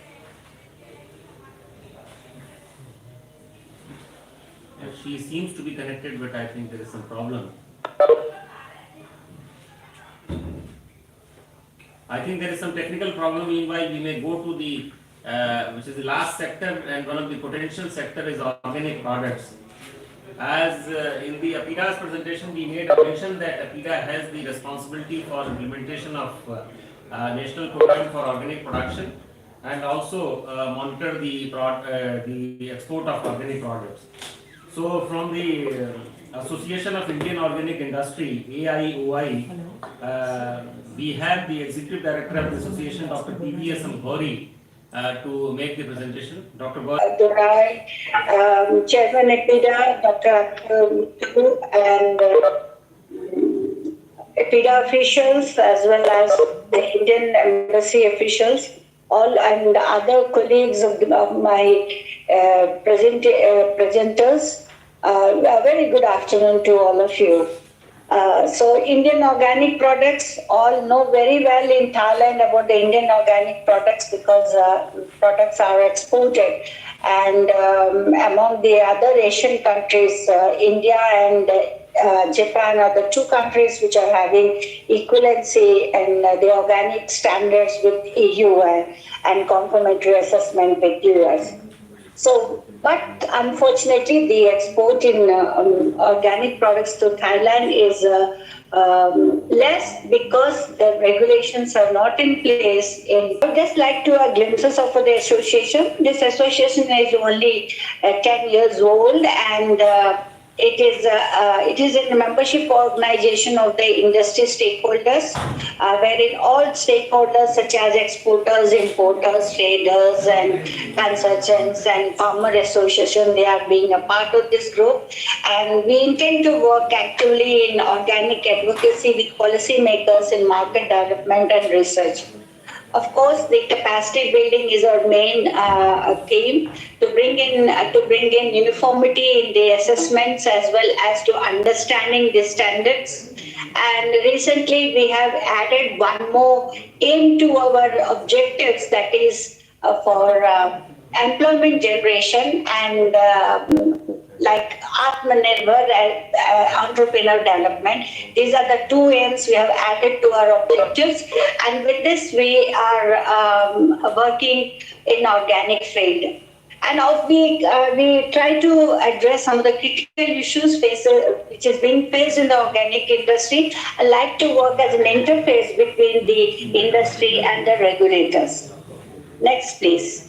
She seems to be connected, but I think there is some problem. I think there is some technical problem. Meanwhile, we may go to the, which is the last sector, and one of the potential sector is organic products. As in the APIDA's presentation, we made a mention that APIDA has the responsibility for implementation of national program for organic production and also monitor the export of organic products. So from the Association of Indian Organic Industry, AIOI, we have the Executive Director of the Association, Dr. PVS Ghori, to make the presentation. Dr. Ghori. Chairman APIDA, Dr. and APIDA officials as well as the Indian Embassy officials, all and other colleagues of my presenters. A very good afternoon to all of you. So Indian organic products, all know very well in Thailand about the Indian organic products because products are exported. And among the other Asian countries, India and Japan are the two countries which are having equivalency in the organic standards with EU and complementary assessment with US. So, but unfortunately, the export in organic products to Thailand is less because the regulations are not in place. I would just like to have glimpses of the association. This association is only 10 years old and it is a membership organization of the industry stakeholders, wherein all stakeholders such as exporters, importers, traders, and consultants and farmer association, they are being a part of this group. And we intend to work actively in organic advocacy with policymakers in market development and research. Of course, the capacity building is our main theme to bring in uniformity in the assessments as well as to understanding the standards. And recently, we have added one more aim to our objectives, that is for employment generation and like Atmanirbhar entrepreneur development. These are the two aims we have added to our objectives, and with this we are working in organic field. And we try to address some of the critical issues which is being faced in the organic industry, and like to work as an interface between the industry and the regulators. Next, please.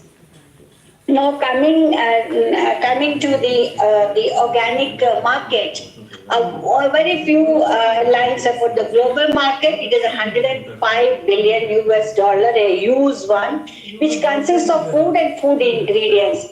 Now coming to the organic market, very few lines about the global market. It is $105 billion a used one, which consists of food and food ingredients.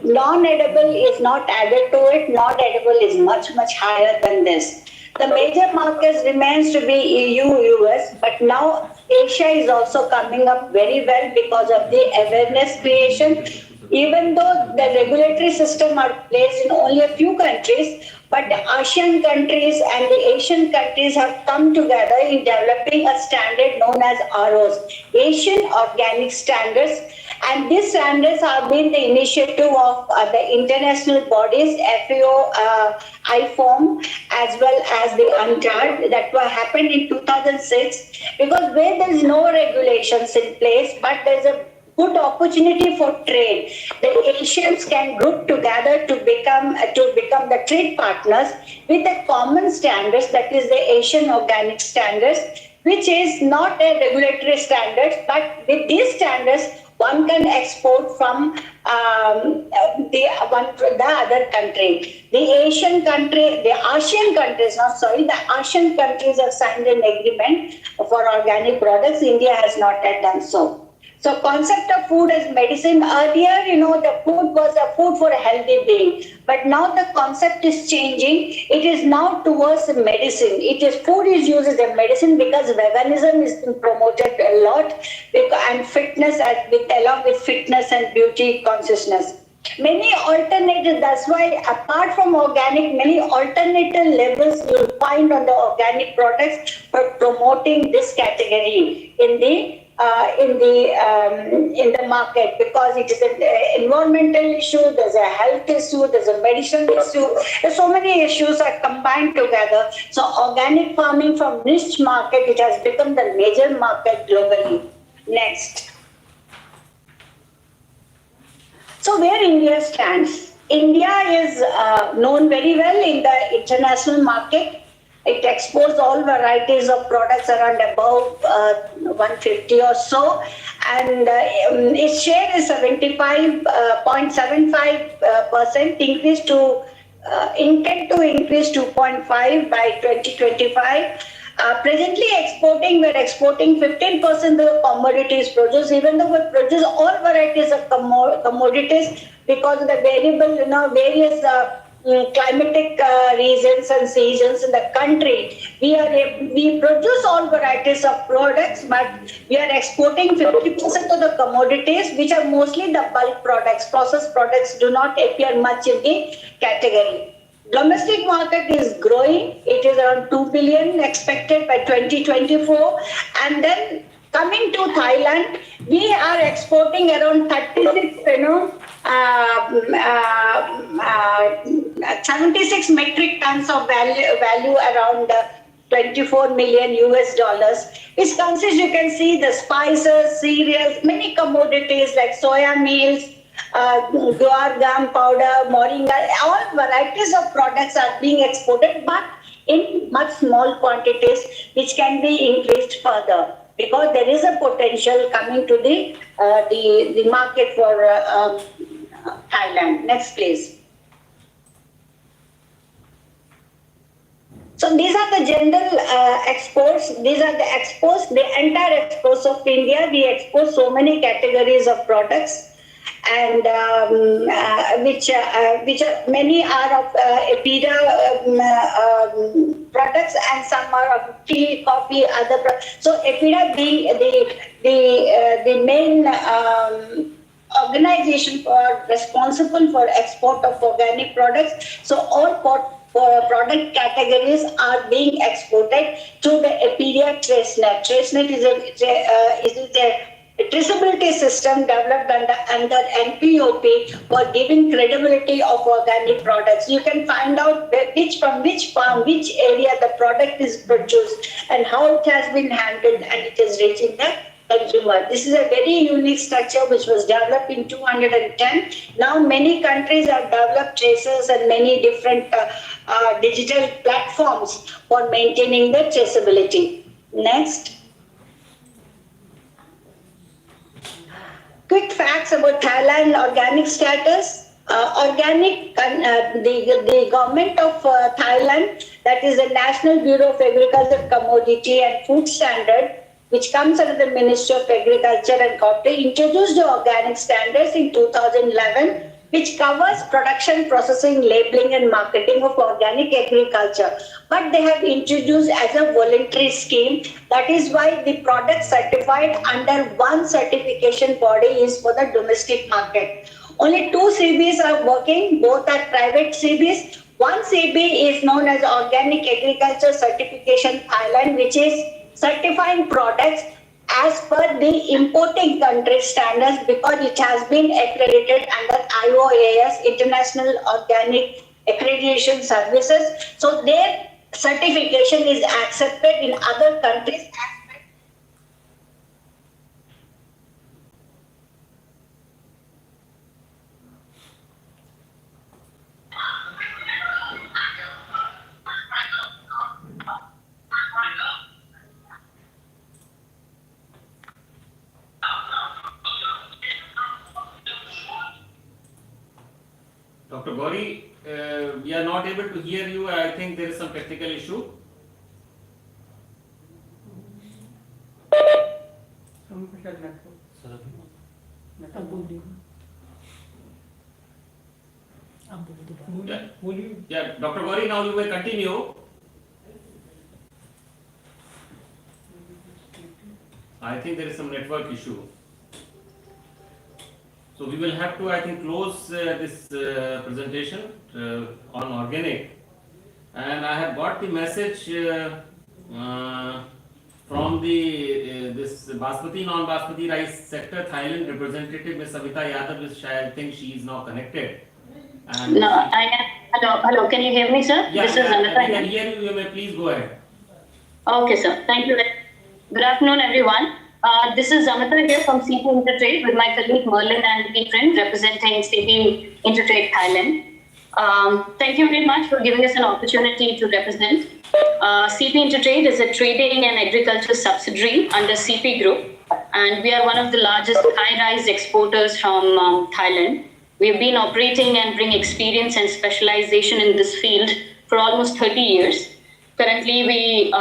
Non-edible is not added to it. Non-edible is much higher than this. The major markets remains to be EU, US, but now Asia is also coming up very well because of the awareness creation. Even though the regulatory system are placed in only a few countries, but the ASEAN countries and the Asian countries have come together in developing a standard known as ROs, Asian Organic Standards. And these standards have been the initiative of the international bodies, FAO, IFOM, as well as the UNCTAD, that happened in 2006. Because where there is no regulations in place, but there is a good opportunity for trade, the Asians can group together to become the trade partners with the common standards, that is the Asian Organic Standards, which is not a regulatory standard, but with these standards one can export from the other country. The ASEAN countries, not sorry, the ASEAN countries have signed an agreement for organic products. India has not yet done so. So concept of food as medicine, earlier, the food was a food for a healthy being. But now the concept is changing. It is now towards medicine. Food is used as a medicine because veganism is being promoted a lot, and fitness along with fitness and beauty consciousness. Many alternatives, that's why apart from organic, many alternative labels you'll find on the organic products for promoting this category in the market, because it is an environmental issue, there's a health issue, there's a medicinal issue. There's so many issues are combined together. So organic farming from niche market, it has become the major market globally. Next. So where India stands? India is known very well in the international market. It exports all varieties of products around above 150 or so, and its share is 75.75%, increased to intent to increase 2.5 by 2025. Presently we're exporting 15% of the commodities produced, even though we produce all varieties of commodities because of the various climatic reasons and seasons in the country. We produce all varieties of products, but we are exporting 50% of the commodities, which are mostly the bulk products. Processed products do not appear much in the category. Domestic market is growing. It is around 2 billion expected by 2024. And then coming to Thailand, we are exporting around 76 metric tons of value around 24 million US dollars. Which consists, you can see, the spices, cereals, many commodities like soya meals, guar gum powder, moringa, all varieties of products are being exported, but in much small quantities, which can be increased further, because there is a potential coming to the market for Thailand. Next, please. So these are the general exports. These are the exports, the entire exports of India. We export so many categories of products, and which many are of EPIDA products, and some are of tea, coffee, other products. So EPIDA being the main organization responsible for export of organic products. So all product categories are being exported to the EPIDA TraceNet. TraceNet is a traceability system developed under NPOP for giving credibility of organic products. You can find out from which farm, which area the product is produced, and how it has been handled, and it is reaching the consumer. This is a very unique structure which was developed in 210. Now many countries have developed traces and many different digital platforms for maintaining the traceability. Next. Quick facts about Thailand organic status. The government of Thailand, that is the National Bureau of Agriculture, Commodity and Food Standard, which comes under the Ministry of Agriculture and Cooperative, introduced the organic standards in 2011, which covers production, processing, labeling and marketing of organic agriculture. But they have introduced as a voluntary scheme. That is why the product certified under one certification body is for the domestic market. Only 2 CBs are working, both are private CBs. One CB is known as Organic Agriculture Certification Thailand, which is certifying products as per the importing country standards, because it has been accredited under IOAS, International Organic Accreditation Services. So their certification is accepted in other countries. Dr. Gauri, we are not able to hear you. I think there is some technical issue. Yeah, Dr. Gauri, now you may continue. I think there is some network issue. So we will have to, I think, close this presentation on organic. And I have got the message from the this Basmati non-Basmati rice sector Thailand representative Ms. Savita Yadav, which I think she is now connected. And no, I am. Hello. Can you hear me, sir? Yeah, this is Amita. I can hear you. You may please go ahead. Okay, sir. Thank you. Good afternoon, everyone. This is Amita here from CP Intertrade with my colleague Merlin and Efren representing CP Intertrade Thailand. Thank you very much for giving us an opportunity to represent. CP Intertrade is a trading and agriculture subsidiary under CP Group, and we are one of the largest Thai rice exporters from Thailand. We have been operating and bring experience and specialization in this field for almost 30 years. Currently, we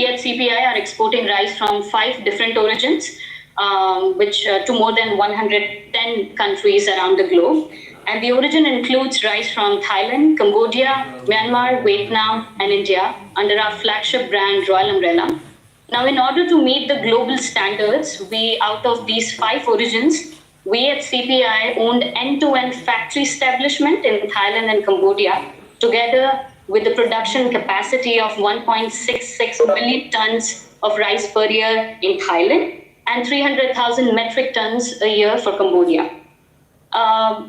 at CPI are exporting rice from 5 different origins, which to more than 110 countries around the globe. And the origin includes rice from Thailand, Cambodia, Myanmar, Vietnam, and India under our flagship brand Royal Umbrella. Now, in order to meet the global standards, out of these 5 origins, we at CPI owned end-to-end factory establishment in Thailand and Cambodia, together with the production capacity of 1.66 million tons of rice per year in Thailand and 300,000 metric tons a year for Cambodia.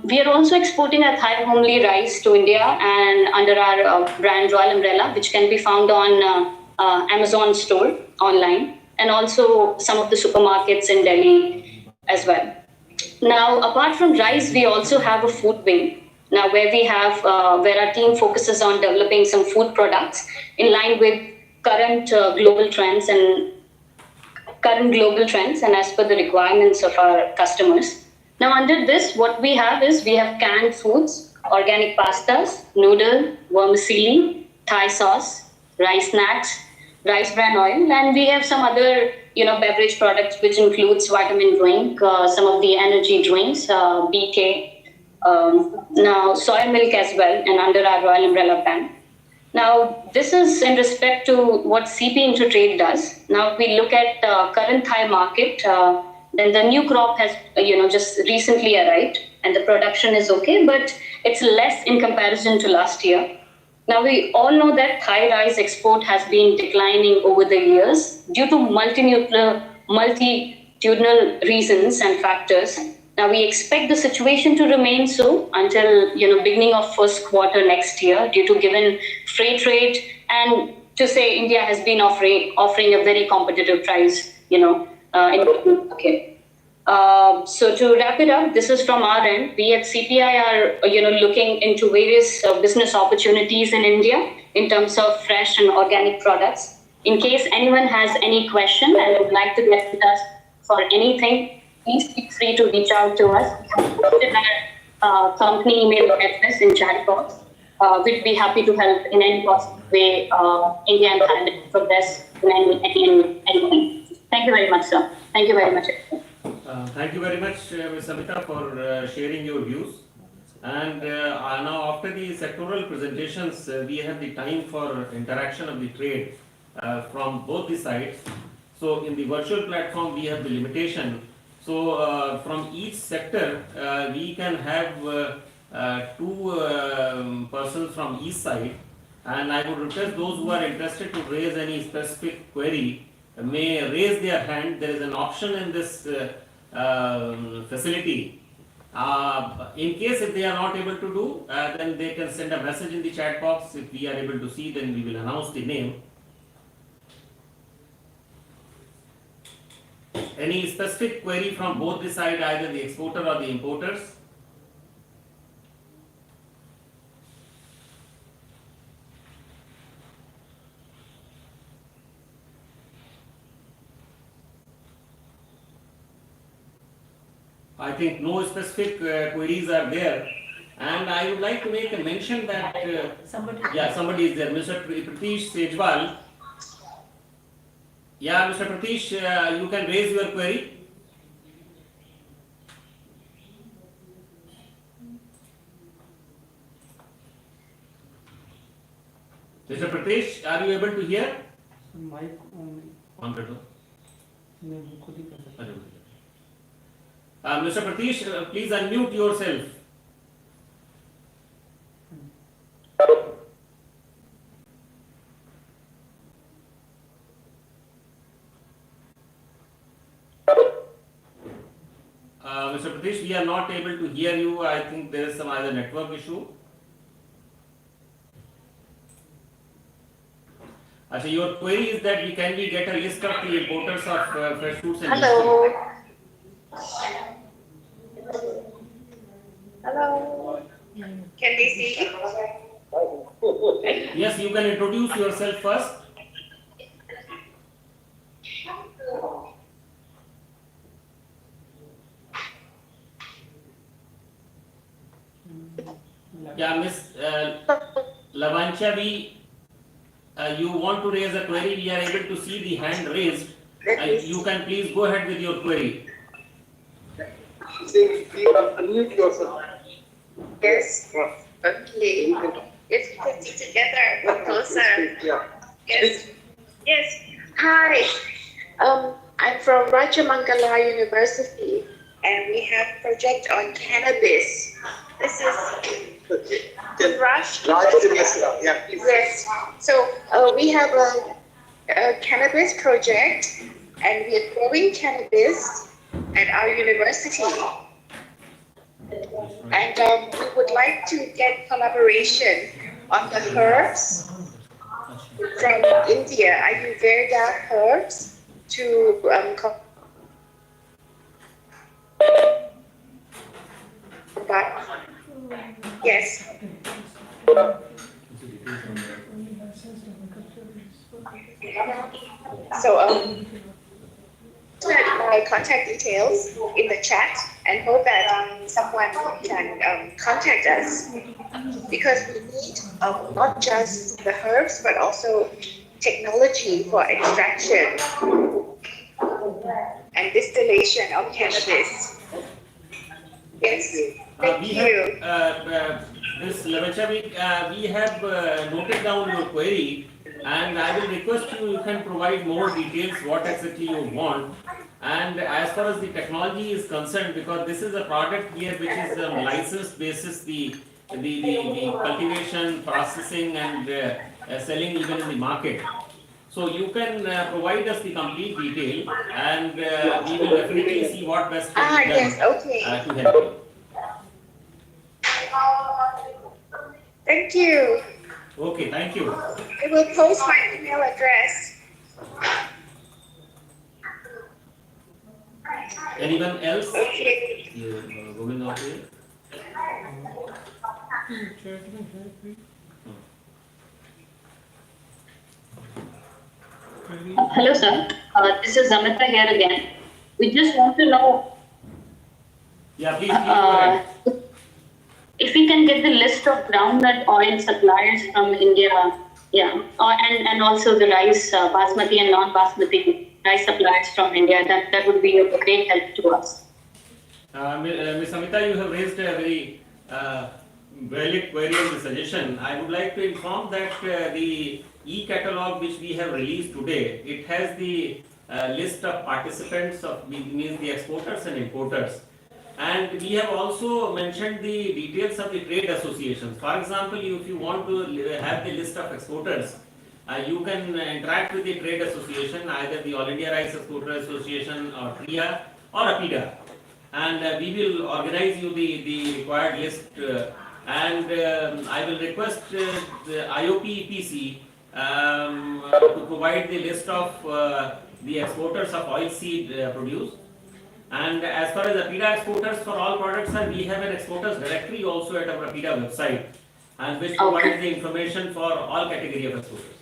We are also exporting a Thai homely rice to India and under our brand Royal Umbrella, which can be found on Amazon store online and also some of the supermarkets in Delhi as well. Now, apart from rice, we also have a food wing. Now, where our team focuses on developing some food products in line with current global trends and as per the requirements of our customers. Now, under this, what we have canned foods, organic pastas, noodle, vermicelli, Thai sauce, rice snacks, rice bran oil, and we have some other beverage products which includes vitamin drink, some of the energy drinks, BK, now soy milk as well, and under our Royal Umbrella brand. Now, this is in respect to what CP Intertrade does. Now, if we look at current Thai market, then the new crop has just recently arrived, and the production is okay, but it's less in comparison to last year. Now, we all know that Thai rice export has been declining over the years due to multitudinal reasons and factors. Now, we expect the situation to remain so until beginning of first quarter next year due to given freight rate, and to say India has been offering a very competitive price, in the market. So to wrap it up, this is from our end. We at CPI are looking into various business opportunities in India in terms of fresh and organic products. In case anyone has any question and would like to get with us for anything, please feel free to reach out to us. We have posted our company email address in chat box. We'd be happy to help in any possible way India and Thailand progress in anything. Thank you very much, sir. Thank you very much. Thank you very much, Ms. Samita, for sharing your views. And now, after the sectoral presentations, we have the time for interaction of the trade from both the sides. So, in the virtual platform, we have the limitation. So, from each sector, we can have 2 persons from each side. And I would request those who are interested to raise any specific query may raise their hand. There is an option in this facility. In case if they are not able to do, then they can send a message in the chat box. If we are able to see, then we will announce the name. Any specific query from both the side, either the exporter or the importers? I think no specific queries are there. And I would like to make a mention that, somebody is there, Mr. Pratish Sejwal. Yeah, Mr. Pratish, you can raise your query. Mr. Pratish, are you able to hear? Mic On the door. नहीं वो खुद ही कर सकता है. Mr. Pratish, please unmute yourself. Mr. Pratish, we are not able to hear you. I think there is some other network issue. So your query is that can we get a list of the importers of fresh fruits and Hello. Hello. Can they see? Yes, you can introduce yourself first. Yeah, Miss Lavancha, you want to raise a query? We are able to see the hand raised. You can please go ahead with your query. Unmute yourself. Yes. Okay. Let's put it together. Closer. Yes. Yes. Hi. I'm from Rajamangala University, and we have a project on cannabis. This is Raj. Yeah, yes. So we have a cannabis project, and we are growing cannabis at our university. And we would like to get collaboration on the herbs from India. Ayurveda herbs to yes. So my contact details in the chat and hope that someone can contact us, because we need not just the herbs but also technology for extraction and distillation of cannabis. Yes, thank you. Ms. Lavancha, we have noted down your query, and I will request you can provide more details what exactly you want. And as far as the technology is concerned, because this is a product here which is licensed basis, the cultivation, processing and selling even in the market. So you can provide us the complete detail, and we will definitely see what best can be done yes, okay. To help you. Thank you. Okay, thank you. I will post my email address. Anyone else? Okay. Hello, sir. This is Zamita here again. We just want to know. Yeah, please go ahead. If we can get the list of groundnut oil suppliers from India, and also the rice, basmati and non-basmati rice suppliers from India, that would be a great help to us. Ms. Amita, you have raised a very valid query and suggestion. I would like to inform that the e-catalog which we have released today, it has the list of participants of means the exporters and importers. And we have also mentioned the details of the trade associations. For example, if you want to have the list of exporters, you can interact with the trade association, either the All India Rice Exporter Association or TRIA or APIDA. And we will organize you the required list. And I will request the IOP EPC to provide the list of the exporters of oilseed produce. And as far as APIDA exporters for all products, we have an exporters directory also at our APIDA website, and which provides the information for all category of exporters.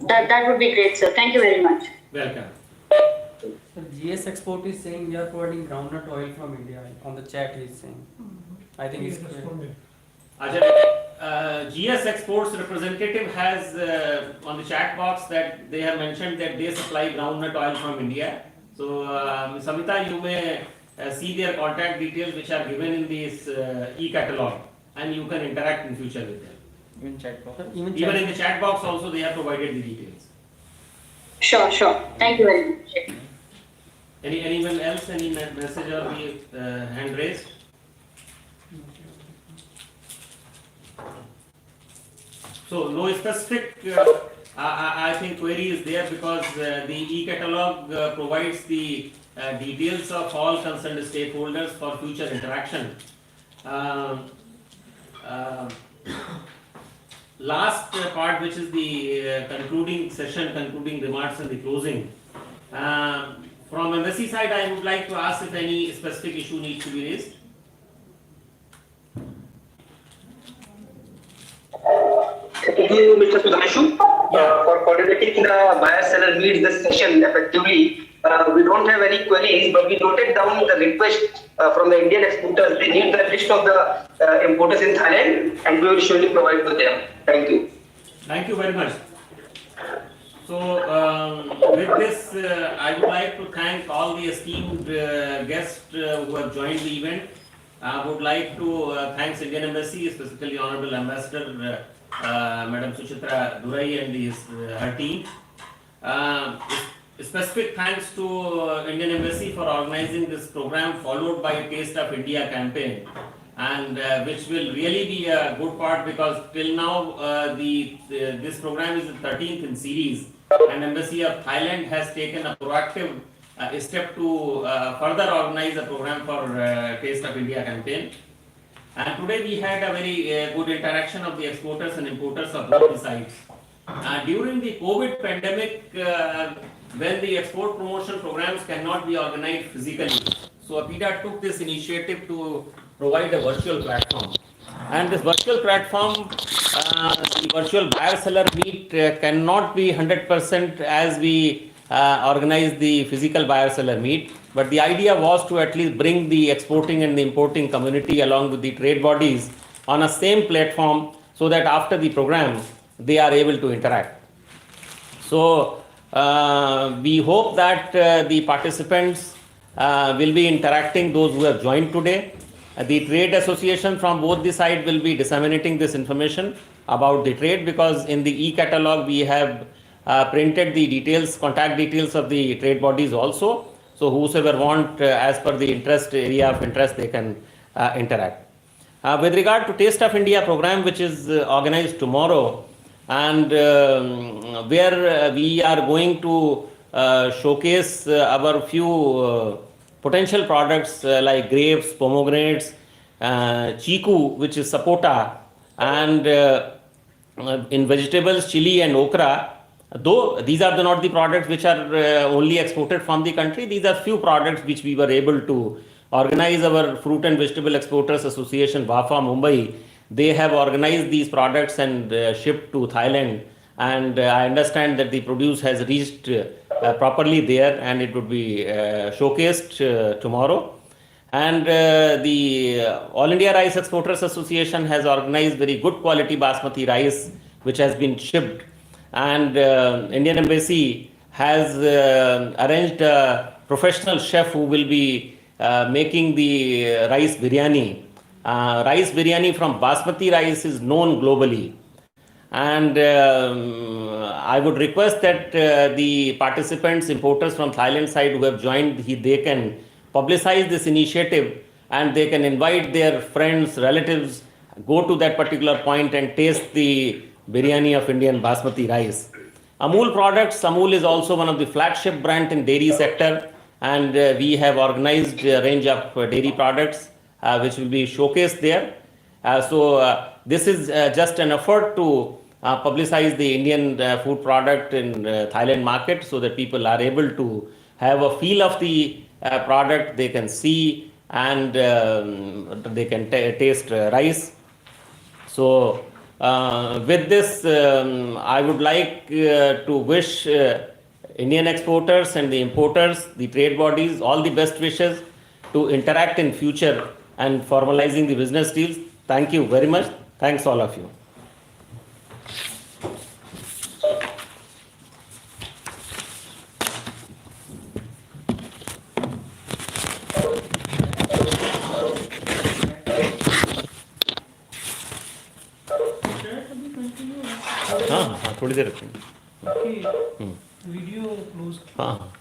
That would be great, sir. Thank you very much. Welcome. GS Export is saying we are providing groundnut oil from India. On the chat, he is saying. I think it's clear. GS Exports representative has on the chat box that they have mentioned that they supply groundnut oil from India. So, Ms. Samita, you may see their contact details which are given in this e-catalog, and you can interact in future with them. Even chat box. Even in the chat box also they have provided the details. Sure, sure. Thank you very much. Anyone else, any message or the hand raised? So no specific, I think query is there because the e-catalog provides the details of all concerned stakeholders for future interaction. Last part, which is the concluding session, concluding remarks and the closing. From embassy side, I would like to ask if any specific issue needs to be raised. Thank you, Mr. Sudhanshu, for coordinating the buyer-seller meet this session effectively. We don't have any queries, but we noted down the request from the Indian exporters. They need the list of the importers in Thailand, and we will surely provide to them. Thank you. Thank you very much. So, with this, I would like to thank all the esteemed guests who have joined the event. I would like to thank Indian Embassy, specifically Honorable Ambassador Madam Suchitra Durai and her team. Specific thanks to Indian Embassy for organizing this program, followed by a Taste of India campaign, and which will really be a good part because till now this program is the 13th in series, and Embassy of Thailand has taken a proactive step to further organize a program for Taste of India campaign. And today we had a very good interaction of the exporters and importers of both the sides. During the COVID pandemic, when the export promotion programs cannot be organized physically, so APIDA took this initiative to provide a virtual platform. And this virtual platform, the virtual buyer-seller meet cannot be 100% as we organize the physical buyer-seller meet. But the idea was to at least bring the exporting and the importing community along with the trade bodies on a same platform so that after the program, they are able to interact. So, we hope that the participants will be interacting, those who have joined today. The trade association from both the sides will be disseminating this information about the trade, because in the e-catalog we have printed the details, contact details of the trade bodies also. So whosoever want, as per the area of interest, they can interact. With regard to Taste of India program, which is organized tomorrow, and where we are going to showcase our few potential products like grapes, pomegranates, chiku, which is sapota, and in vegetables, chili and okra. Though these are not the products which are only exported from the country, these are few products which we were able to organize. Our Fruit and Vegetable Exporters Association, WAFA Mumbai, they have organized these products and shipped to Thailand, and I understand that the produce has reached properly there, and it would be showcased tomorrow. And the All India Rice Exporters Association has organized very good quality basmati rice which has been shipped, and Indian Embassy has arranged a professional chef who will be making the rice biryani. Rice biryani from basmati rice is known globally, and I would request that the participants, importers from Thailand side who have joined, they can publicize this initiative and they can invite their friends, relatives, go to that particular point and taste the biryani of Indian basmati rice. Amul products, Amul is also one of the flagship brand in dairy sector, and we have organized a range of dairy products which will be showcased there. So this is just an effort to publicize the Indian food product in Thailand market, so that people are able to have a feel of the product, they can see, and they can taste rice. So with this, I would like to wish Indian exporters and the importers, the trade bodies, all the best wishes to interact in future and formalizing the business deals. Thank you very much. Thanks all of you. हाँ हाँ थोड़ी देर रखेंगे video close हाँ हाँ